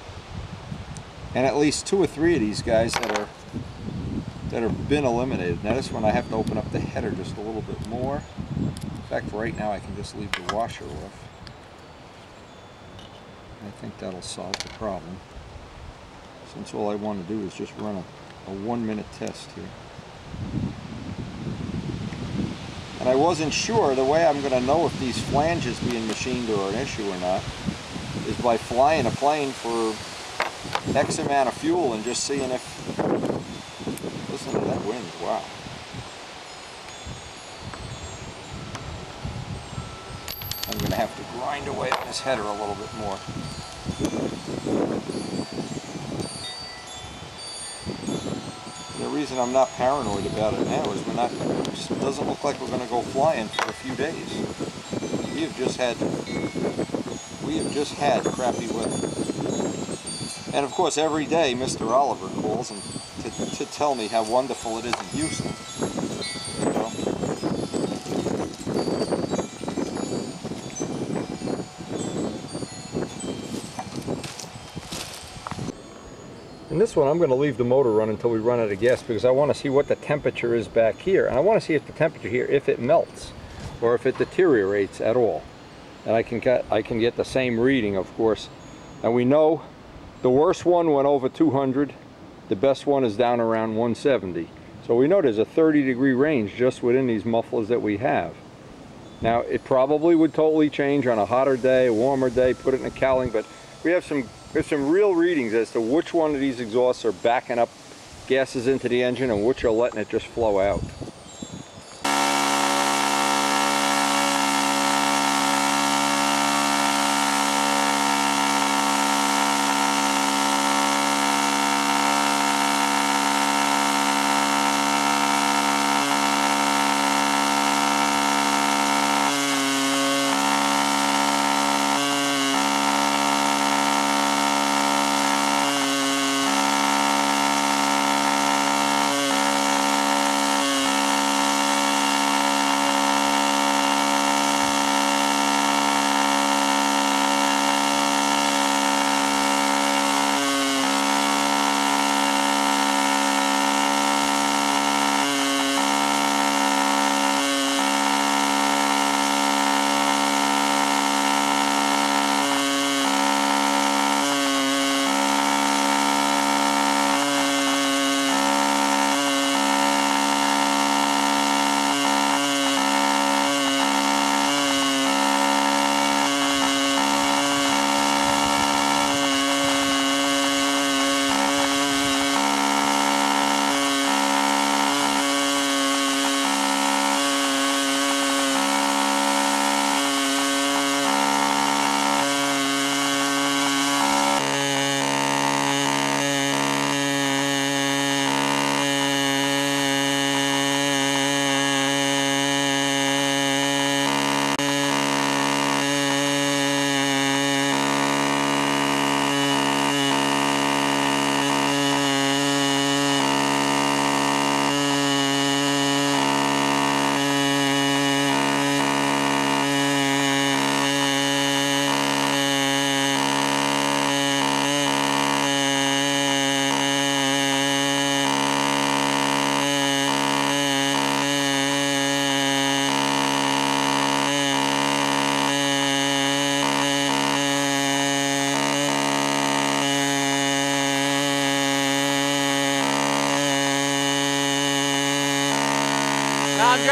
Speaker 1: And at least 2 or 3 of these guys that have been eliminated. Now this one I have to open up the header just a little bit more. In fact, right now I can just leave the washer off. I think that'll solve the problem, since all I want to do is just run a 1-minute test here. And I wasn't sure, the way I'm going to know if these flanges being machined are an issue or not is by flying a plane for X amount of fuel and just seeing if, listen to that wind, wow. I'm going to have to grind away on this header a little bit more. The reason I'm not paranoid about it now is it doesn't look like we're going to go flying for a few days. We have just had crappy weather. And of course every day Mr. Oliver calls and to tell me how wonderful it is in Houston. So, and this one I'm going to leave the motor run until we run out of gas, because I want to see what the temperature is back here, and I want to see if the temperature here, if it melts or if it deteriorates at all. And I can get the same reading, of course. And we know the worst one went over 200, the best one is down around 170. So we know there's a 30-degree range just within these mufflers that we have. Now it probably would totally change on a hotter day, a warmer day, put it in a cowling, but we have some real readings as to which one of these exhausts are backing up gases into the engine and which are letting it just flow out.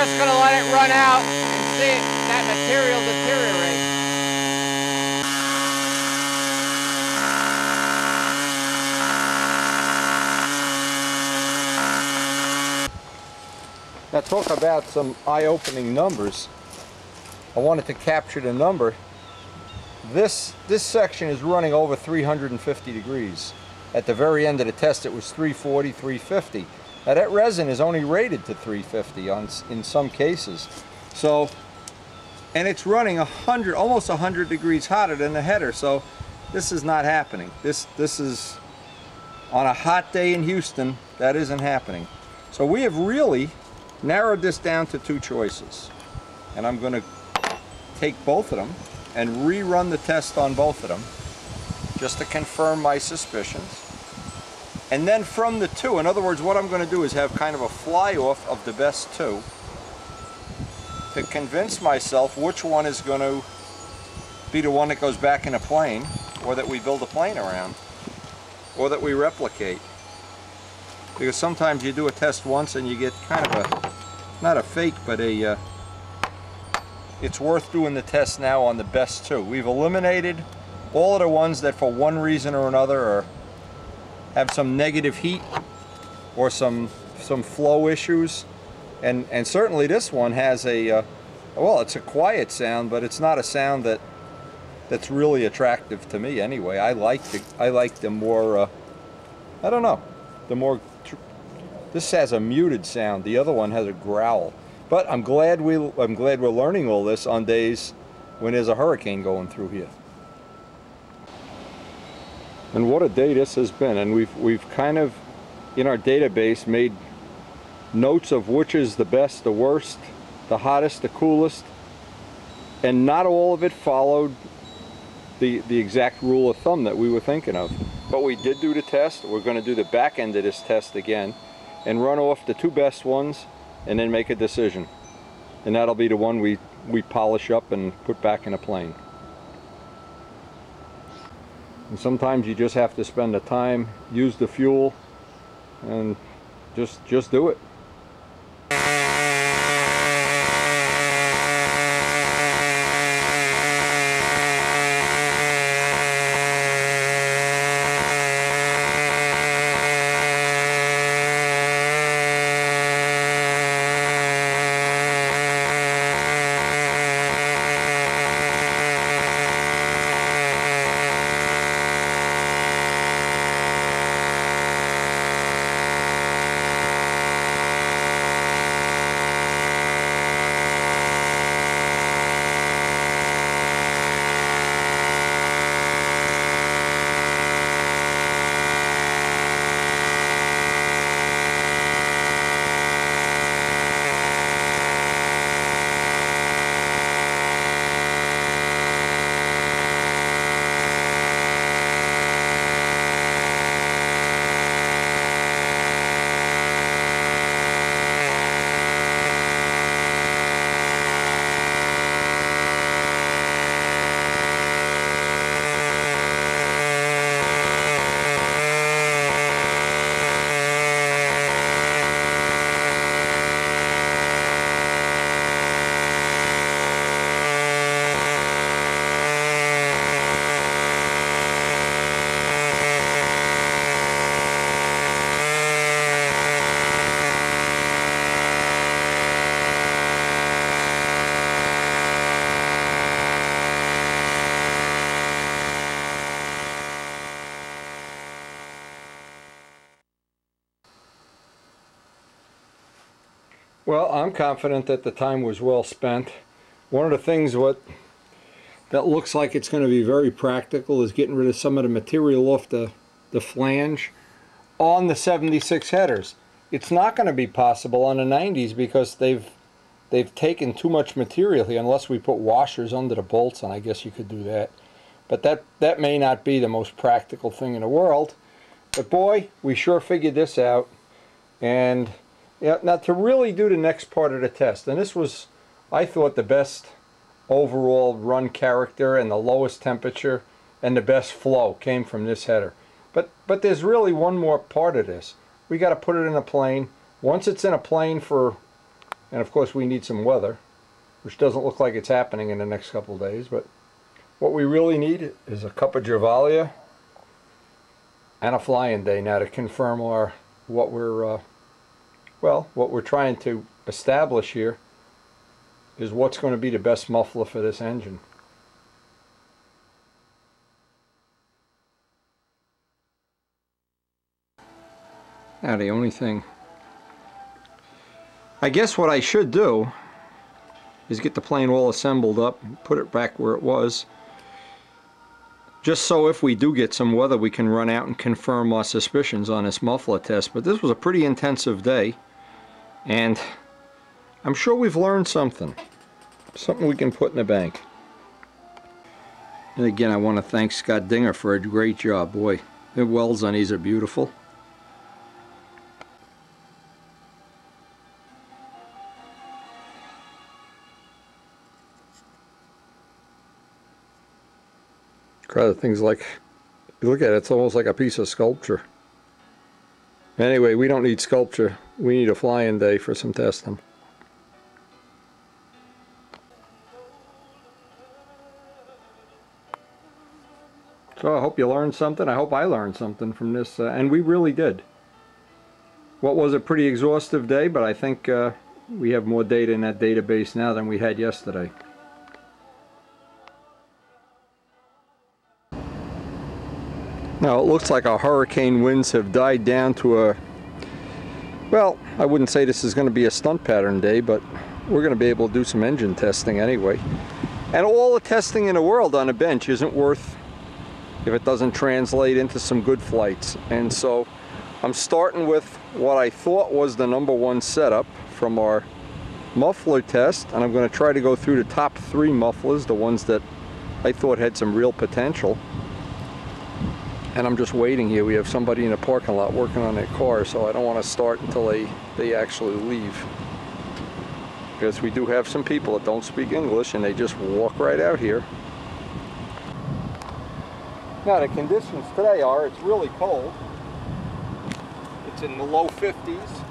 Speaker 2: just going to let it run out and see that material deteriorate.
Speaker 1: Now talk about some eye-opening numbers. I wanted to capture the number. This section is running over 350 degrees. At the very end of the test it was 340, 350. Now that resin is only rated to 350 in some cases. So, and it's running almost 100 degrees hotter than the header, so this is not happening. This is, on a hot day in Houston, that isn't happening. So we have really narrowed this down to two choices. And I'm going to take both of them and rerun the test on both of them just to confirm my suspicions. And then from the two, in other words, what I'm going to do is have kind of a fly-off of the best two to convince myself which one is going to be the one that goes back in a plane, or that we build a plane around, or that we replicate. Because sometimes you do a test once and you get kind of a, not a fake, but a, it's worth doing the test now on the best two. We've eliminated all of the ones that for one reason or another have some negative heat or some flow issues. And certainly this one has a, well, it's a quiet sound, but it's not a sound that's really attractive to me anyway. I like the more, I don't know, the more, this has a muted sound. The other one has a growl. But I'm glad we're learning all this on days when there's a hurricane going through here. And what a day this has been. And we've kind of, in our database, made notes of which is the best, the worst, the hottest, the coolest. And not all of it followed the exact rule of thumb that we were thinking of. But we did do the test. We're going to do the back end of this test again and run off the two best ones and then make a decision. And that'll be the one we polish up and put back in a plane. And sometimes you just have to spend the time, use the fuel, and just do it. Well, I'm confident that the time was well spent. One of the things that looks like it's going to be very practical is getting rid of some of the material off the flange on the 76 headers. It's not going to be possible on the 90s because they've taken too much material here, unless we put washers under the bolts, and I guess you could do that. But that may not be the most practical thing in the world. But boy, we sure figured this out. And yeah, now to really do the next part of the test, and this was, I thought, the best overall run character and the lowest temperature and the best flow came from this header. But there's really one more part of this. We got to put it in a plane. Once it's in a plane for And of course we need some weather, which doesn't look like it's happening in the next couple of days, but what we really need is a cup of Javalia and a flying day now to confirm what we're trying to establish here is what's going to be the best muffler for this engine. Now the only thing, I guess what I should do is get the plane all assembled up and put it back where it was, just so if we do get some weather we can run out and confirm our suspicions on this muffler test. But this was a pretty intensive day, and I'm sure we've learned something we can put in the bank. And again, I want to thank Scott Dinger for a great job. Boy, the welds on these are beautiful. Rather things like, you look at it, it's almost like a piece of sculpture. Anyway, we don't need sculpture. We need a flying day for some testing. So I hope you learned something. I hope I learned something from this, and we really did. What was a pretty exhaustive day, but I think we have more data in that database now than we had yesterday. Now it looks like our hurricane winds have died down to a, well, I wouldn't say this is going to be a stunt pattern day, but we're going to be able to do some engine testing anyway. And all the testing in the world on a bench isn't worth if it doesn't translate into some good flights. And so I'm starting with what I thought was the #1 setup from our muffler test, and I'm going to try to go through the top 3 mufflers, the ones that I thought had some real potential. And I'm just waiting here. We have somebody in the parking lot working on their car, so I don't want to start until they actually leave. Because we do have some people that don't speak English and they just walk right out here. Now the conditions today are, it's really cold. It's in the low 50s.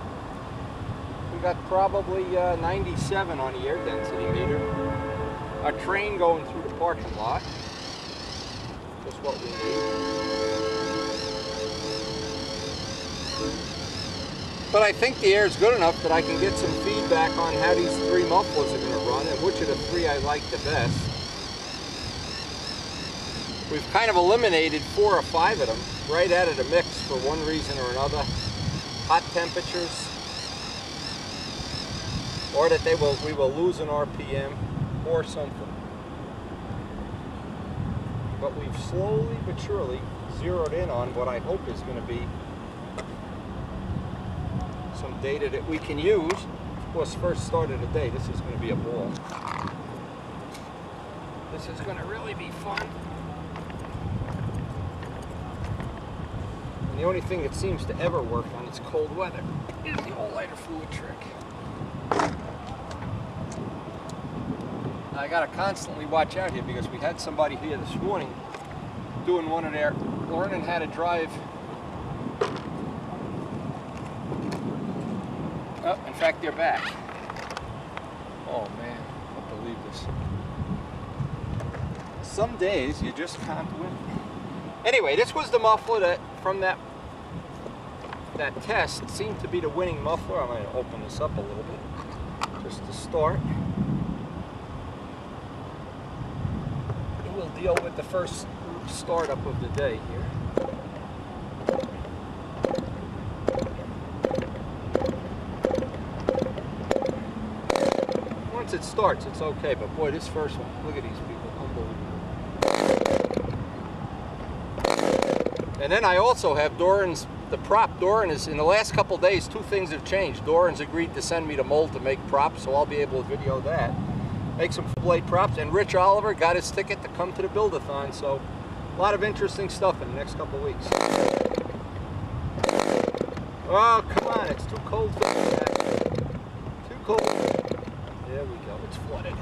Speaker 1: We got probably 97 on the air density meter. A train going through the parking lot. Just what we need. But I think the air is good enough that I can get some feedback on how these 3 mufflers are going to run and which of the 3 I like the best. We've kind of eliminated 4 or 5 of them right out of the mix for one reason or another. Hot temperatures, or that we will lose an RPM, or something. But we've slowly but surely zeroed in on what I hope is going to be some data that we can use. Of course, first start of the day, this is going to be a ball. This is going to really be fun. And the only thing that seems to ever work on its cold weather is the old lighter fluid trick. I got to constantly watch out here because we had somebody here this morning doing one of their, learning how to drive. Oh, in fact, they're back. Oh man, I can't believe this. Some days you just can't win. Anyway, this was the muffler that from that test seemed to be the winning muffler. I'm going to open this up a little bit just to start. We'll deal with the first startup of the day here. Once it starts, it's okay, but boy, this first one, look at these people, unbelievable. And then I also have Doran's, the prop. Doran is, in the last couple days, 2 things have changed. Doran's agreed to send me the mold to make props, so I'll be able to video that. Make some blade props, and Rich Oliver got his ticket to come to the Build-a-thon, so a lot of interesting stuff in the next couple of weeks. Oh, come on, it's too cold for that. Too cold. There we go, it's flooded.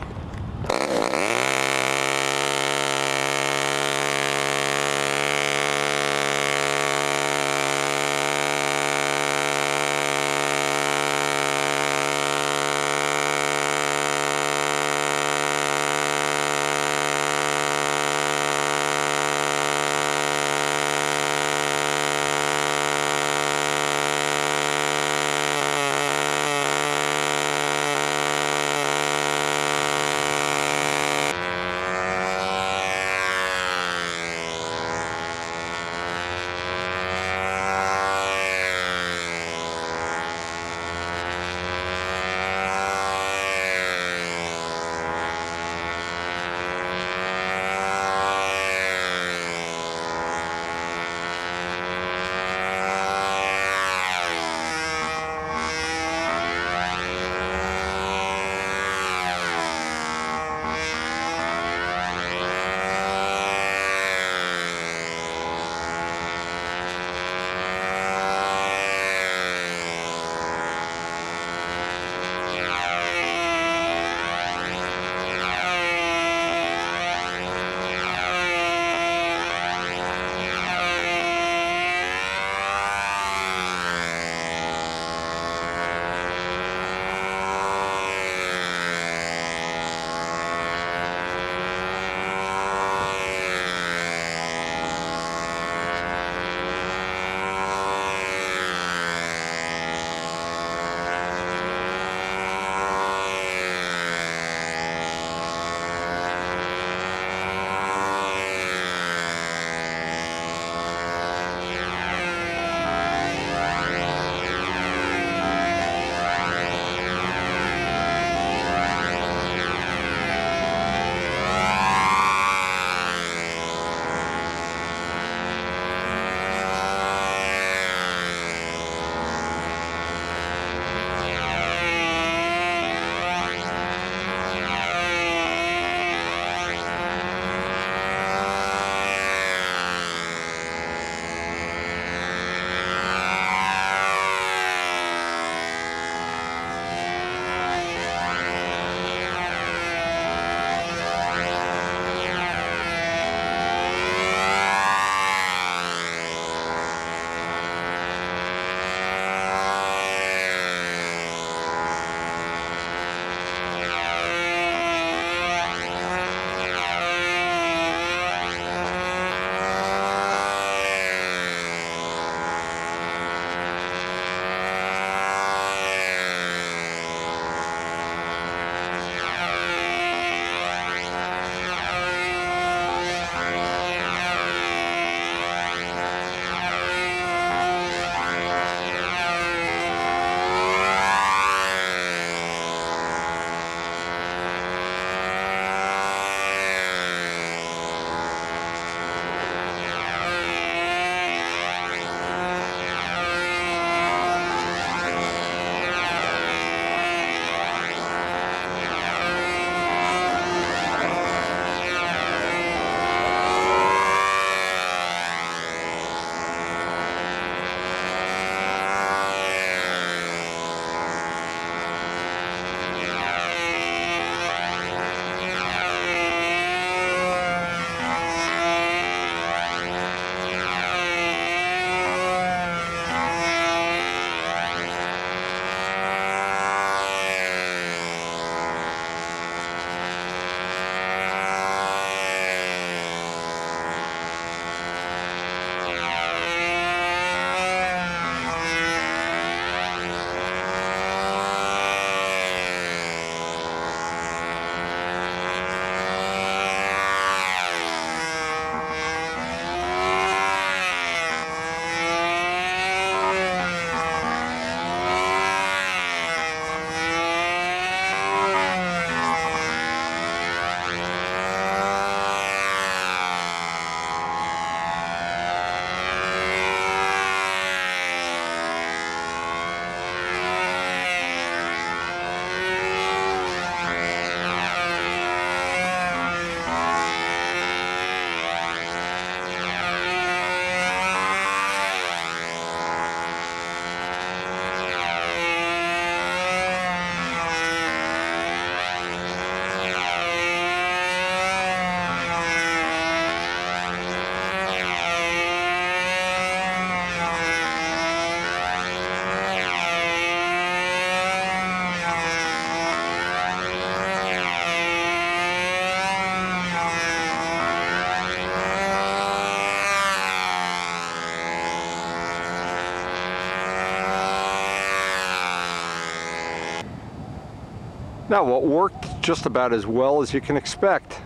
Speaker 1: Now, what worked just about as well as you can expect,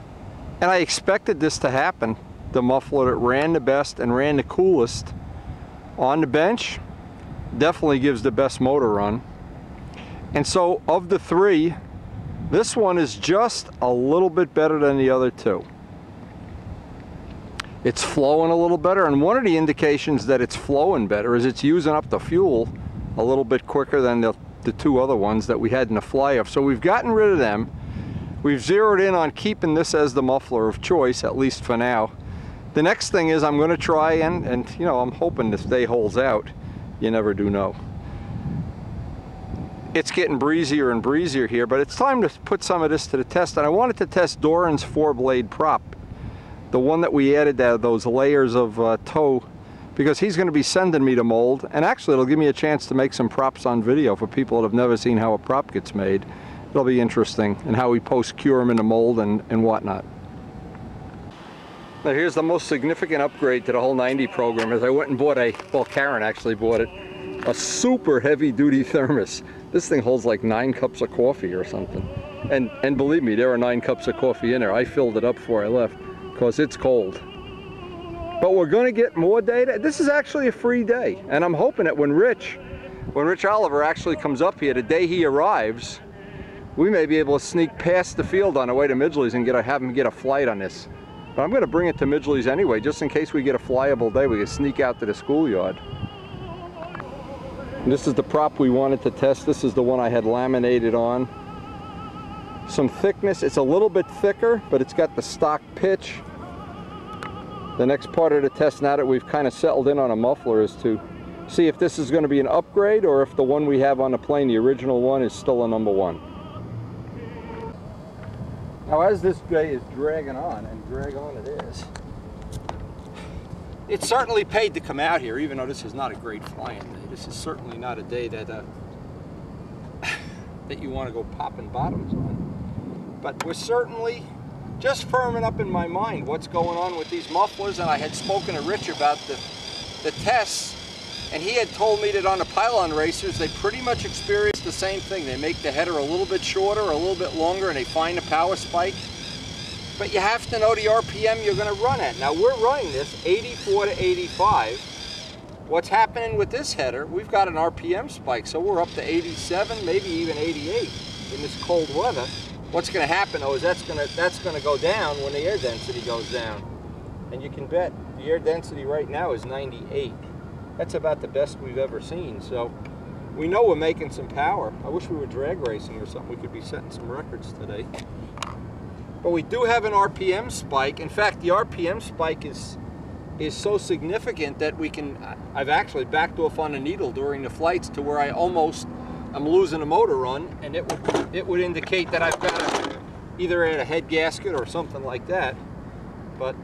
Speaker 1: and I expected this to happen, the muffler that ran the best and ran the coolest on the bench definitely gives the best motor run. And so of the three, this one is just a little bit better than the other two. It's flowing a little better, and one of the indications that it's flowing better is it's using up the fuel a little bit quicker than the two other ones that we had in the fly-off. So we've gotten rid of them. We've zeroed in on keeping this as the muffler of choice, at least for now. The next thing is I'm going to try and you know, I'm hoping this day holds out. You never do know. It's getting breezier and breezier here, but it's time to put some of this to the test. And I wanted to test Doran's 4-blade prop, the one that we added those layers of toe, because he's going to be sending me to mold, and actually it'll give me a chance to make some props on video for people that have never seen how a prop gets made. It'll be interesting, and how we post-cure them in the mold and whatnot. Now here's the most significant upgrade to the whole 90 program, is I went and bought well, Karen actually bought it, a super heavy-duty thermos. This thing holds like 9 cups of coffee or something. And believe me, there are 9 cups of coffee in there. I filled it up before I left, because it's cold. But we're going to get more data. This is actually a free day, and I'm hoping that when Rich Oliver actually comes up here, the day he arrives, we may be able to sneak past the field on the way to Midgley's and have him get a flight on this. But I'm going to bring it to Midgley's anyway, just in case we get a flyable day, we can sneak out to the schoolyard. And this is the prop we wanted to test. This is the one I had laminated on. Some thickness, it's a little bit thicker, but it's got the stock pitch. The next part of the test, now that we've kind of settled in on a muffler, is to see if this is going to be an upgrade or if the one we have on the plane, the original one, is still a #1. Now as this day is dragging on, and drag on it is, it's certainly paid to come out here, even though this is not a great flying day. This is certainly not a day that that you want to go popping bottoms on. But we're certainly just firming up in my mind what's going on with these mufflers, and I had spoken to Rich about the tests, and he had told me that on the pylon racers they pretty much experience the same thing. They make the header a little bit shorter, a little bit longer, and they find a power spike. But you have to know the RPM you're going to run at. Now we're running this 84 to 85. What's happening with this header, we've got an RPM spike, so we're up to 87, maybe even 88 in this cold weather. What's going to happen though is that's going to go down when the air density goes down. And you can bet the air density right now is 98. That's about the best we've ever seen. So we know we're making some power. I wish we were drag racing or something. We could be setting some records today. But we do have an RPM spike. In fact, the RPM spike is so significant that I've actually backed off on the needle during the flights to where I'm losing a motor run, and it would indicate that I've got to either add a head gasket or something like that. But,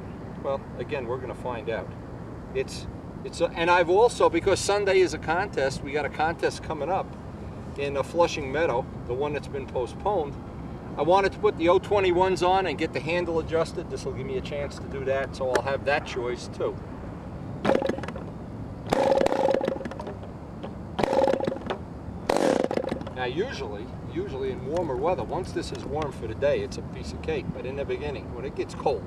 Speaker 1: well, again, we're going to find out. And I've also, because Sunday is a contest, we got a contest coming up in Flushing Meadow, the one that's been postponed. I wanted to put the 021s on and get the handle adjusted. This will give me a chance to do that, so I'll have that choice too. Now usually in warmer weather, once this is warm for the day, it's a piece of cake. But in the beginning, when it gets cold,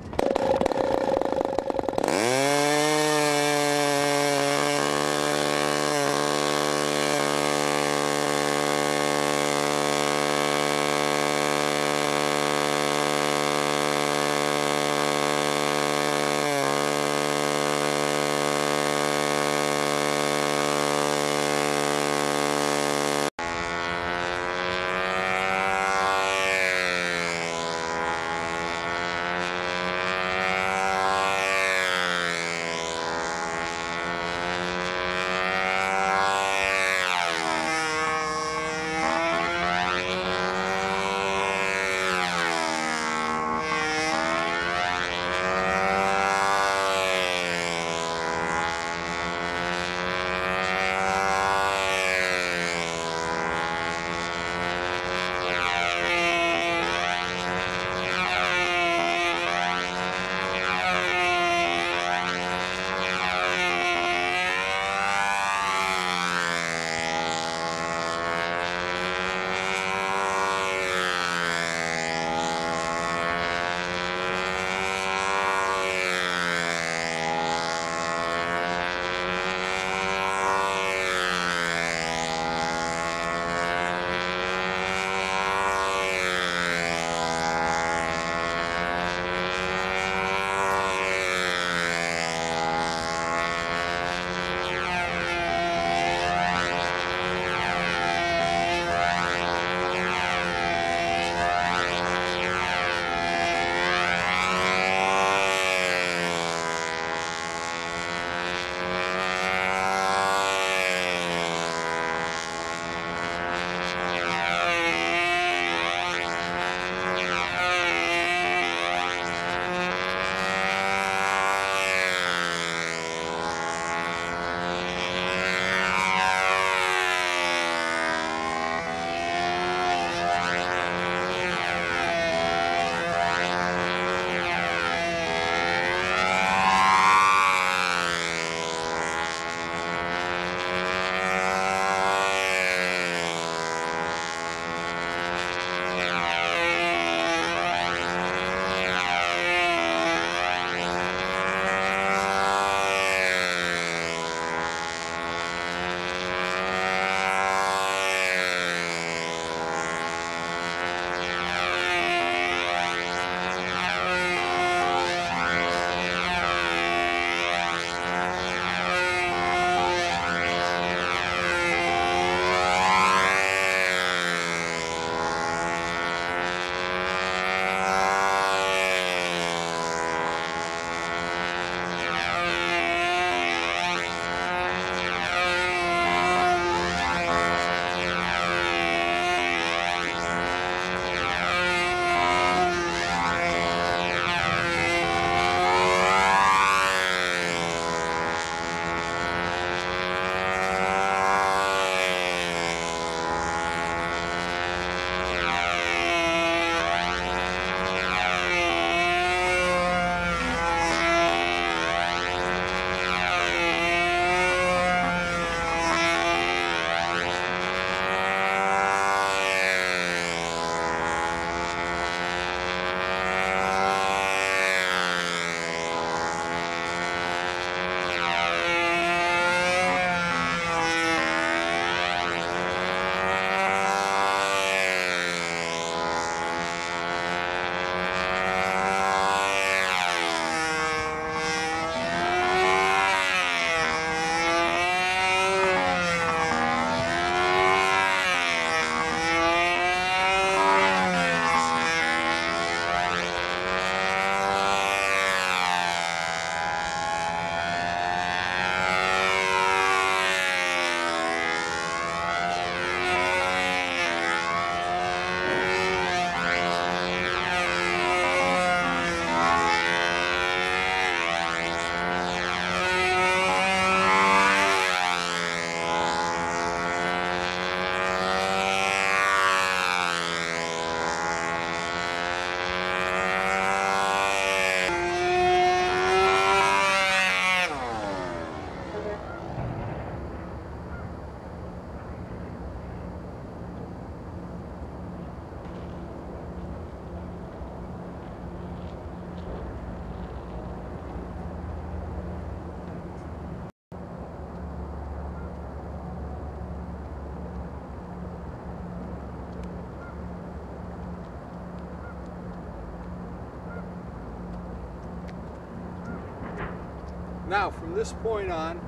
Speaker 1: Now from this point on,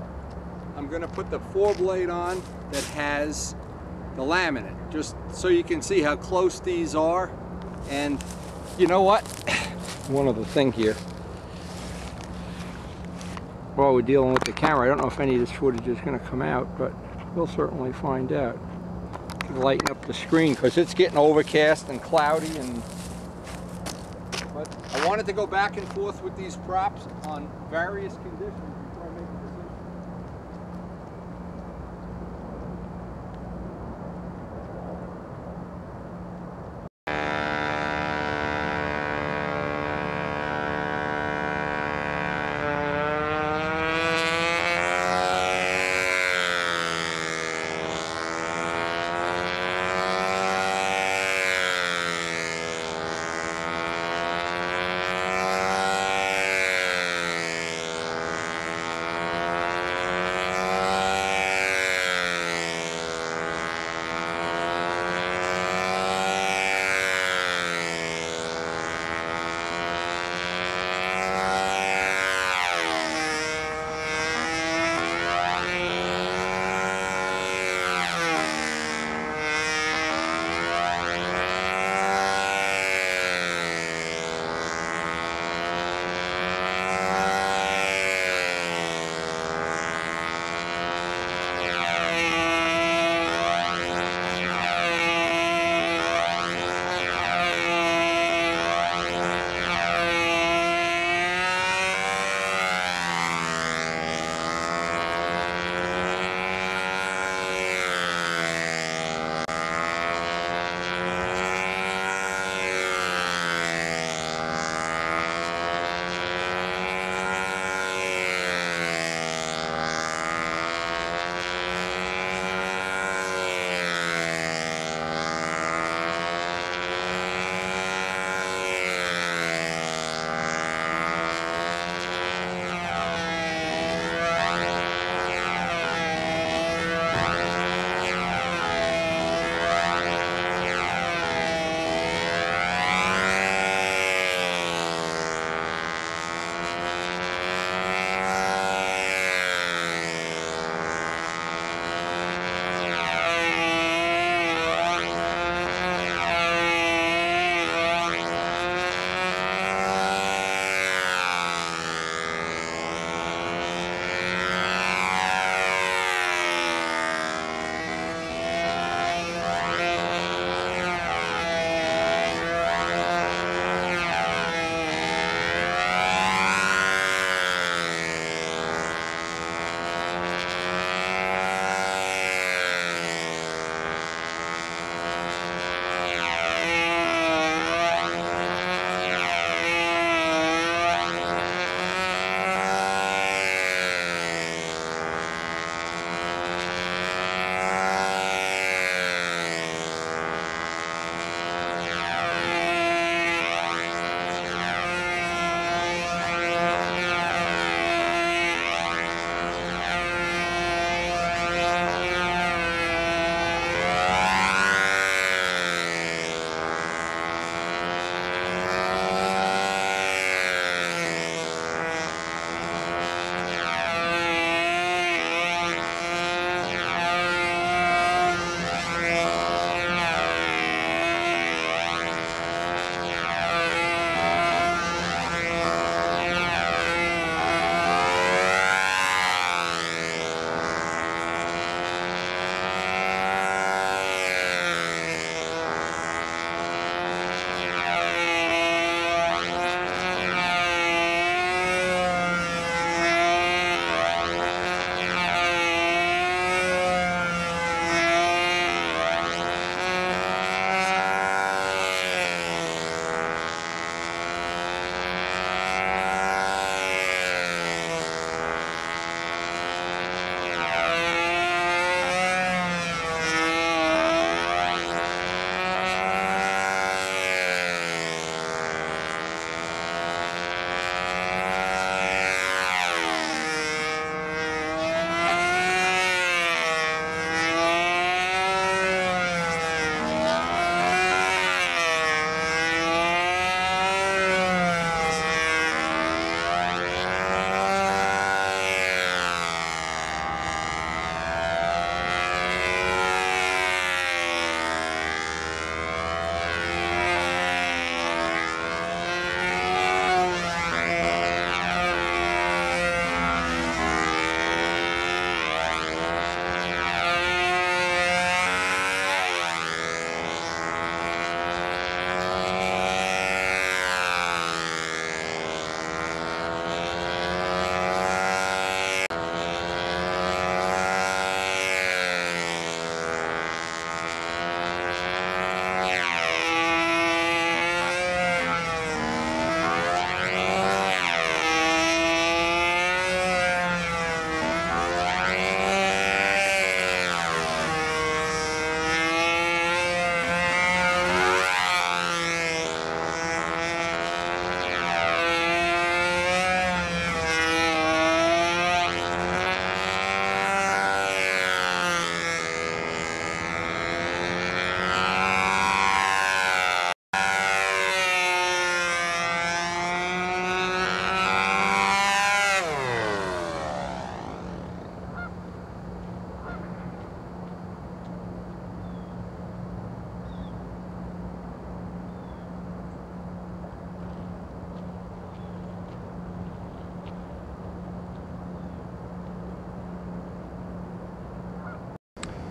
Speaker 1: I'm going to put the 4-blade on that has the laminate, just so you can see how close these are. And you know what? One other thing here. While we're dealing with the camera, I don't know if any of this footage is going to come out, but we'll certainly find out. Lighten up the screen because it's getting overcast and cloudy, but I wanted to go back and forth with these props on various conditions before I make a decision.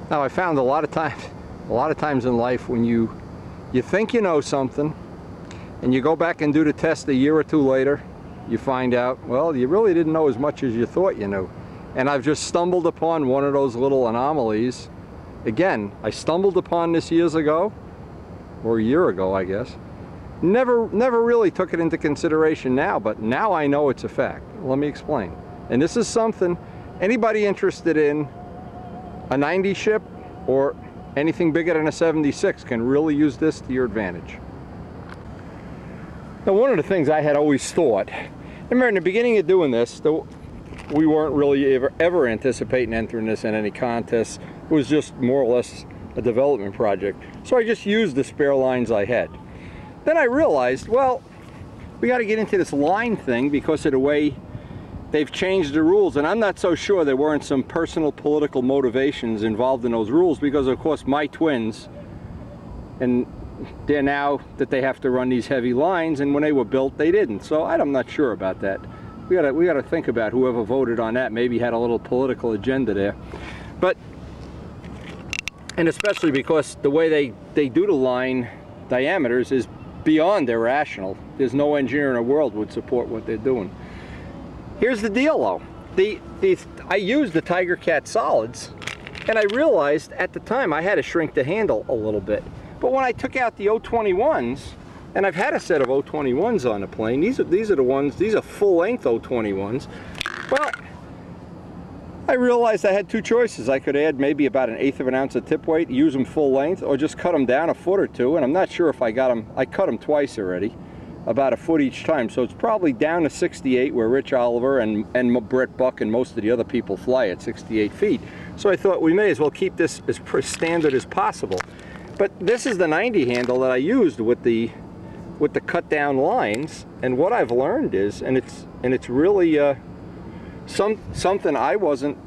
Speaker 1: Now I found a lot of times in life when you think you know something and you go back and do the test a year or two later, you find out, well, you really didn't know as much as you thought you knew. And I've just stumbled upon one of those little anomalies. Again, I stumbled upon this years ago, or a year ago, I guess. Never really took it into consideration now, but now I know it's a fact. Let me explain. And this is something anybody interested in a 90 ship or anything bigger than a 76 can really use this to your advantage. Now, one of the things I had always thought, remember in the beginning of doing this, we weren't really ever anticipating entering this in any contest. It was just more or less a development project. So I just used the spare lines I had. Then I realized, well, we got to get into this line thing because of the way they've changed the rules, and I'm not so sure there weren't some personal political motivations involved in those rules, because of course my twins, and they're now that they have to run these heavy lines, and when they were built they didn't. So I'm not sure about that. We gotta think about whoever voted on that maybe had a little political agenda there. But, and especially because the way they do the line diameters is beyond irrational. There's no engineer in the world would support what they're doing. Here's the deal though, I used the Tiger Cat solids, and I realized at the time I had to shrink the handle a little bit. But when I took out the 021s, and I've had a set of 021s on the plane, these are the ones, these are full-length 021s. Well, I realized I had two choices. I could add maybe about 1/8 of an ounce of tip weight, use them full length, or just cut them down a foot or two, and I'm not sure if I got them, I cut them twice already, about a foot each time, so it's probably down to 68 where Rich Oliver and Brett Buck and most of the other people fly at 68 feet. So I thought we may as well keep this as standard as possible. But this is the 90 handle that I used with the cut down lines, and what I've learned is, and it's really something I wasn't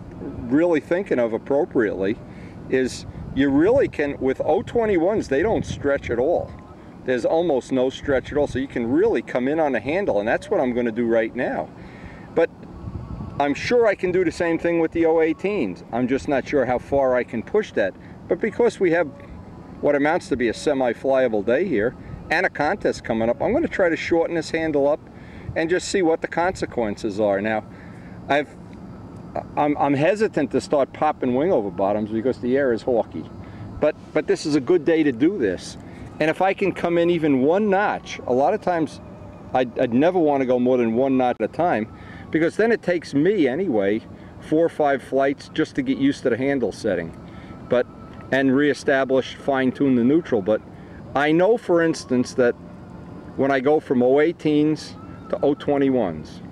Speaker 1: really thinking of appropriately, is you really can, with 021s, they don't stretch at all. There's almost no stretch at all, so you can really come in on the handle, and that's what I'm going to do right now. But I'm sure I can do the same thing with the 018s. I'm just not sure how far I can push that. But because we have what amounts to be a semi-flyable day here, and a contest coming up, I'm going to try to shorten this handle up and just see what the consequences are. Now, I'm hesitant to start popping wing over bottoms because the air is hawky. But this is a good day to do this. And if I can come in even one notch, a lot of times I'd never want to go more than one notch at a time, because then it takes me anyway 4 or 5 flights just to get used to the handle setting, and reestablish, fine-tune the neutral. But I know, for instance, that when I go from 018s to 021s,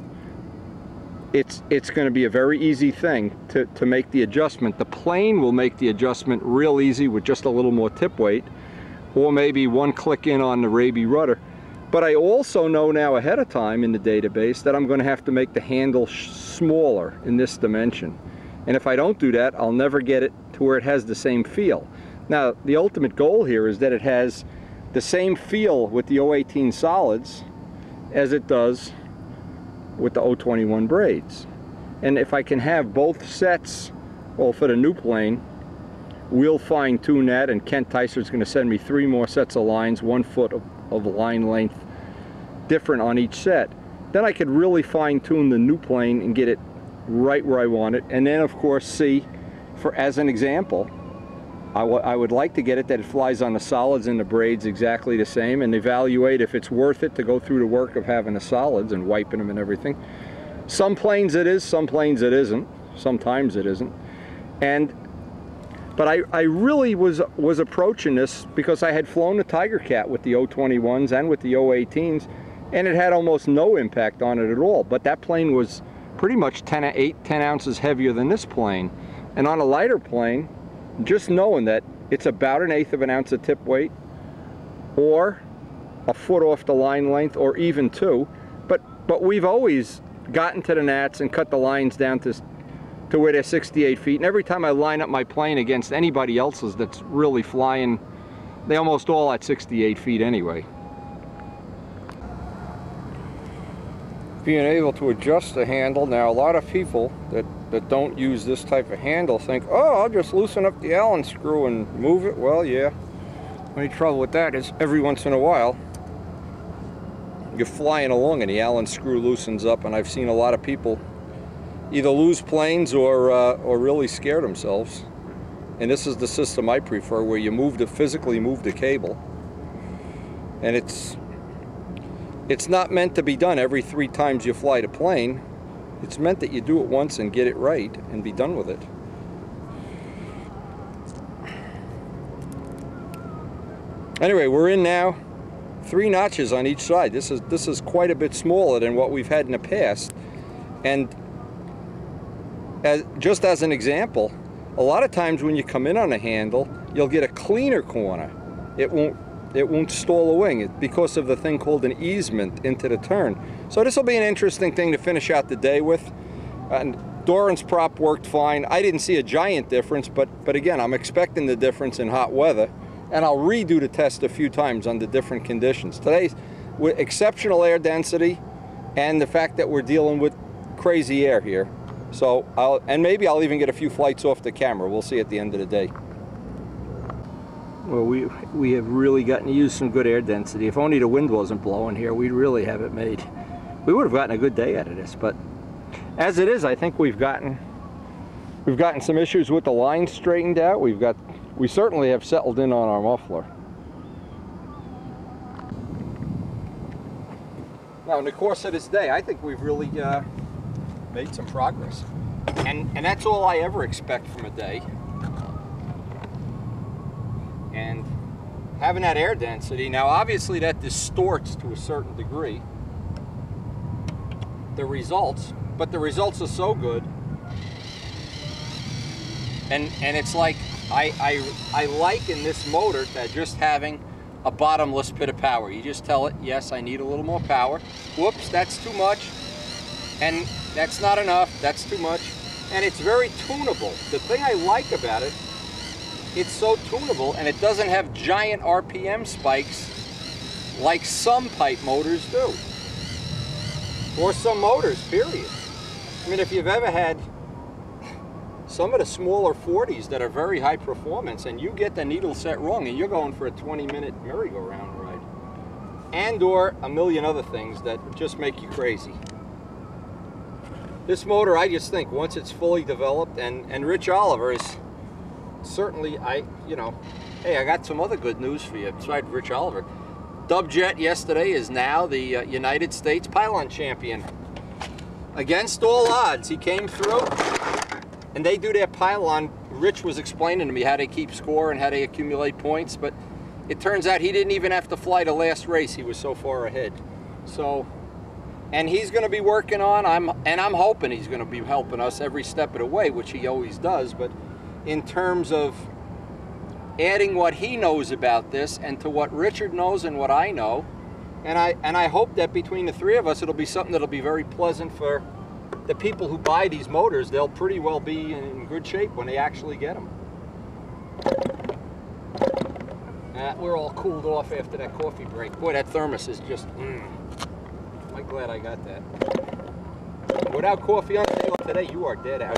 Speaker 1: it's going to be a very easy thing to make the adjustment. The plane will make the adjustment real easy with just a little more tip weight, or maybe one click in on the Raby rudder. But I also know now ahead of time in the database that I'm going to have to make the handle smaller in this dimension. And if I don't do that, I'll never get it to where it has the same feel. Now, the ultimate goal here is that it has the same feel with the 018 solids as it does with the 021 braids. And if I can have both sets, well, for the new plane, we'll fine tune that, and Kent Tyser's going to send me 3 more sets of lines, 1 foot of line length different on each set. Then I could really fine tune the new plane and get it right where I want it. And then of course see, as an example, I would like to get it that it flies on the solids and the braids exactly the same, and evaluate if it's worth it to go through the work of having the solids and wiping them and everything. Some planes it is, some planes it isn't, sometimes it isn't. But I really was approaching this because I had flown the Tiger Cat with the 021s and with the 018s, and it had almost no impact on it at all. But that plane was pretty much 10 ounces heavier than this plane. And on a lighter plane, just knowing that it's about 1/8 of an ounce of tip weight, or a foot off the line length, or even 2. But we've always gotten to the nats and cut the lines down to where they're 68 feet. And every time I line up my plane against anybody else's that's really flying, they almost all at 68 feet anyway. Being able to adjust the handle. Now, a lot of people that that don't use this type of handle think, oh, I'll just loosen up the Allen screw and move it. Well, yeah. The only trouble with that is every once in a while you're flying along and the Allen screw loosens up, and I've seen a lot of people either lose planes or really scare themselves. And this is the system I prefer, where you physically move the cable, and it's not meant to be done every 3 times you fly the plane. It's meant that you do it once and get it right and be done with it. Anyway, we're in now 3 notches on each side. This is quite a bit smaller than what we've had in the past. And just as an example, a lot of times when you come in on a handle, you'll get a cleaner corner. It won't stall a wing because of the thing called an easement into the turn. So this will be an interesting thing to finish out the day with. And Doran's prop worked fine. I didn't see a giant difference, but again, I'm expecting the difference in hot weather, and I'll redo the test a few times under different conditions. Today, with exceptional air density and the fact that we're dealing with crazy air here. So maybe I'll even get a few flights off the camera. We'll see at the end of the day. Well, we have really gotten to use some good air density. If only the wind wasn't blowing here, we'd really have it made. We would have gotten a good day out of this, but as it is, I think we've gotten some issues with the lines straightened out. We certainly have settled in on our muffler. Now, in the course of this day, I think we've really made some progress, and that's all I ever expect from a day. And having that air density, now obviously that distorts to a certain degree the results, but the results are so good, and it's like I liken this motor to just having a bottomless pit of power. You just tell it, yes, I need a little more power. Whoops, that's too much. And that's not enough, that's too much. And it's very tunable. The thing I like about it, it's so tunable, and it doesn't have giant RPM spikes like some pipe motors do. Or some motors, period. I mean, if you've ever had some of the smaller 40s that are very high performance, and you get the needle set wrong, and you're going for a 20-minute merry-go-round ride. And or a million other things that just make you crazy. This motor, I just think, once it's fully developed, and Rich Oliver is certainly, hey, I got some other good news for you besides Rich Oliver. Dubjet yesterday is now the United States pylon champion. Against all odds, he came through, and they do their pylon. Rich was explaining to me how they keep score and how they accumulate points, but it turns out he didn't even have to fly the last race. He was so far ahead. So, and he's going to be working on, I'm hoping he's going to be helping us every step of the way, which he always does, but in terms of adding what he knows about this and to what Richard knows and what I know, and I hope that between the 3 of us, it'll be something that'll be very pleasant for the people who buy these motors. They'll pretty well be in good shape when they actually get them. We're all cooled off after that coffee break. Boy, that thermos is just, I'm glad I got that. Without coffee on the table today, you are dead out.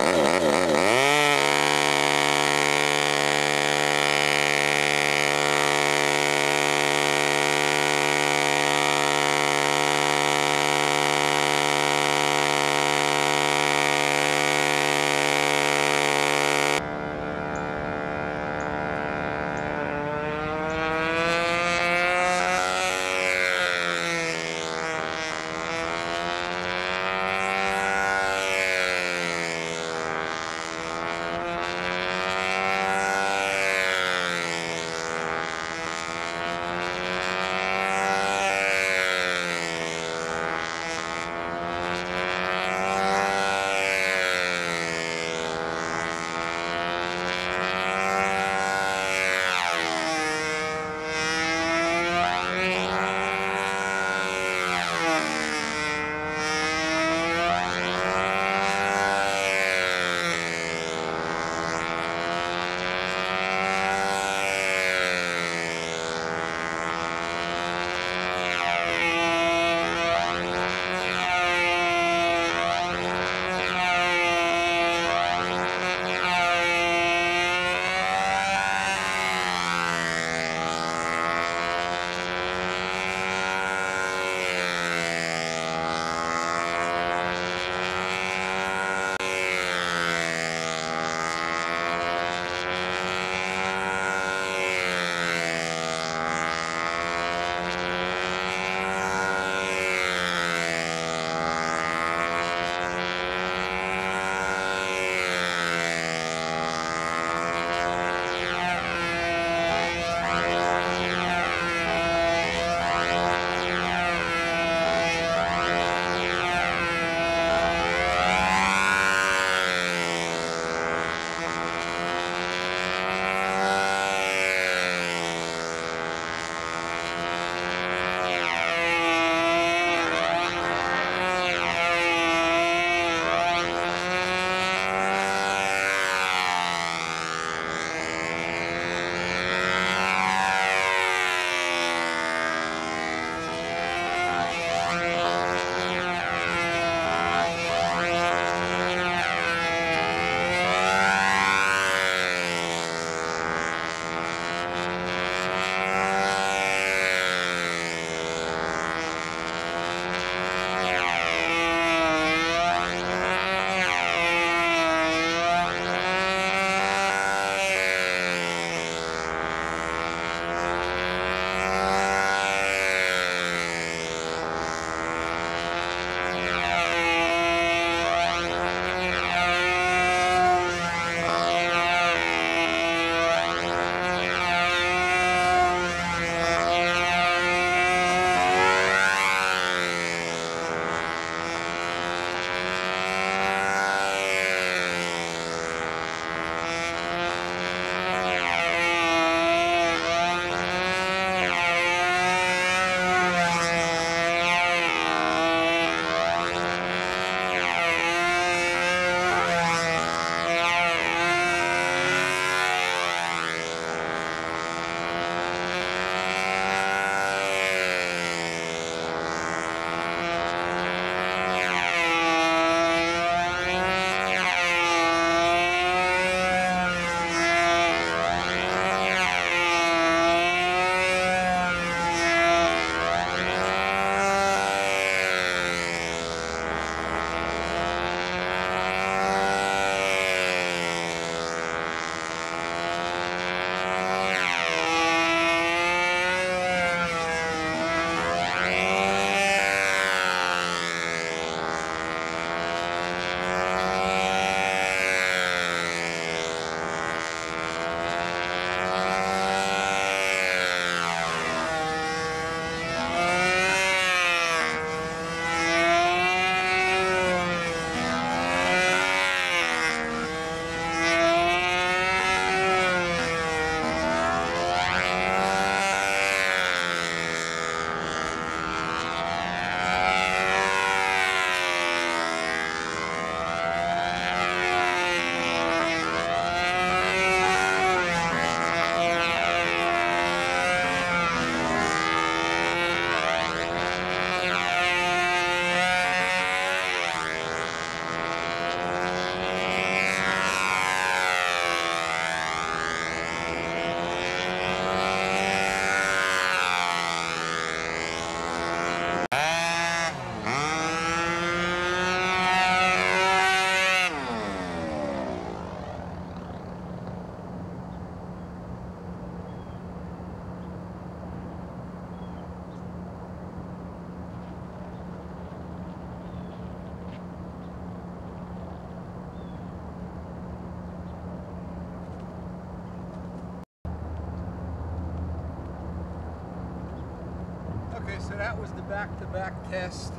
Speaker 1: Okay, so that was the back-to-back test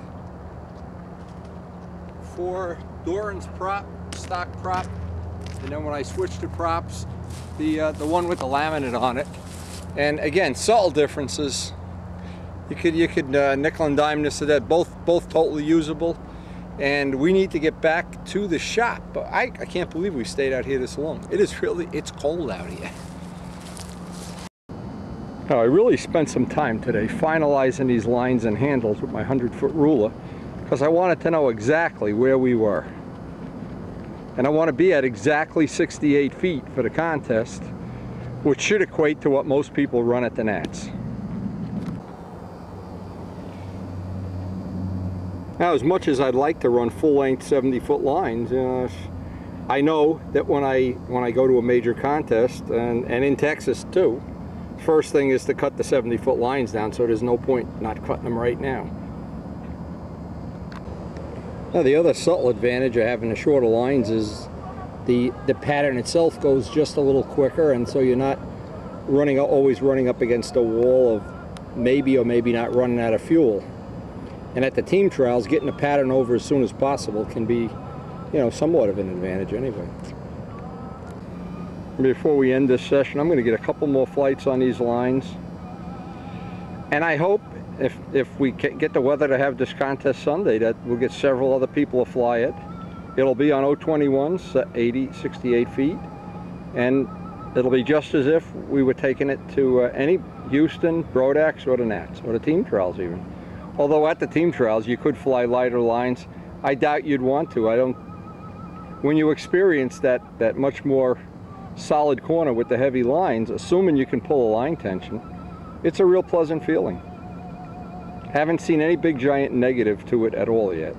Speaker 1: for Doran's prop, stock prop, and then when I switched to props, the one with the laminate on it. And again, subtle differences. You could nickel and dime this to that. Both totally usable. And we need to get back to the shop. But I can't believe we stayed out here this long. It's cold out here. Now, I really spent some time today finalizing these lines and handles with my 100-foot ruler because I wanted to know exactly where we were. And I want to be at exactly 68 feet for the contest, which should equate to what most people run at the Nats. Now, as much as I'd like to run full-length 70-foot lines, I know that when I go to a major contest, and in Texas too, first thing is to cut the 70-foot lines down, so there's no point not cutting them right now. Now, the other subtle advantage of having the shorter lines is the pattern itself goes just a little quicker, and so you're not always running up against a wall of maybe or maybe not running out of fuel. And at the team trials, getting the pattern over as soon as possible can be, somewhat of an advantage anyway. Before we end this session, I'm going to get a couple more flights on these lines. And I hope if we get the weather to have this contest Sunday, that we'll get several other people to fly it. It'll be on 021s, 68 feet. And it'll be just as if we were taking it to any Houston, Brodax, or the Nats, or the team trials even. Although at the team trials you could fly lighter lines, I doubt you'd want to. When you experience that much more solid corner with the heavy lines, assuming you can pull a line tension, it's a real pleasant feeling. Haven't seen any big giant negative to it at all yet.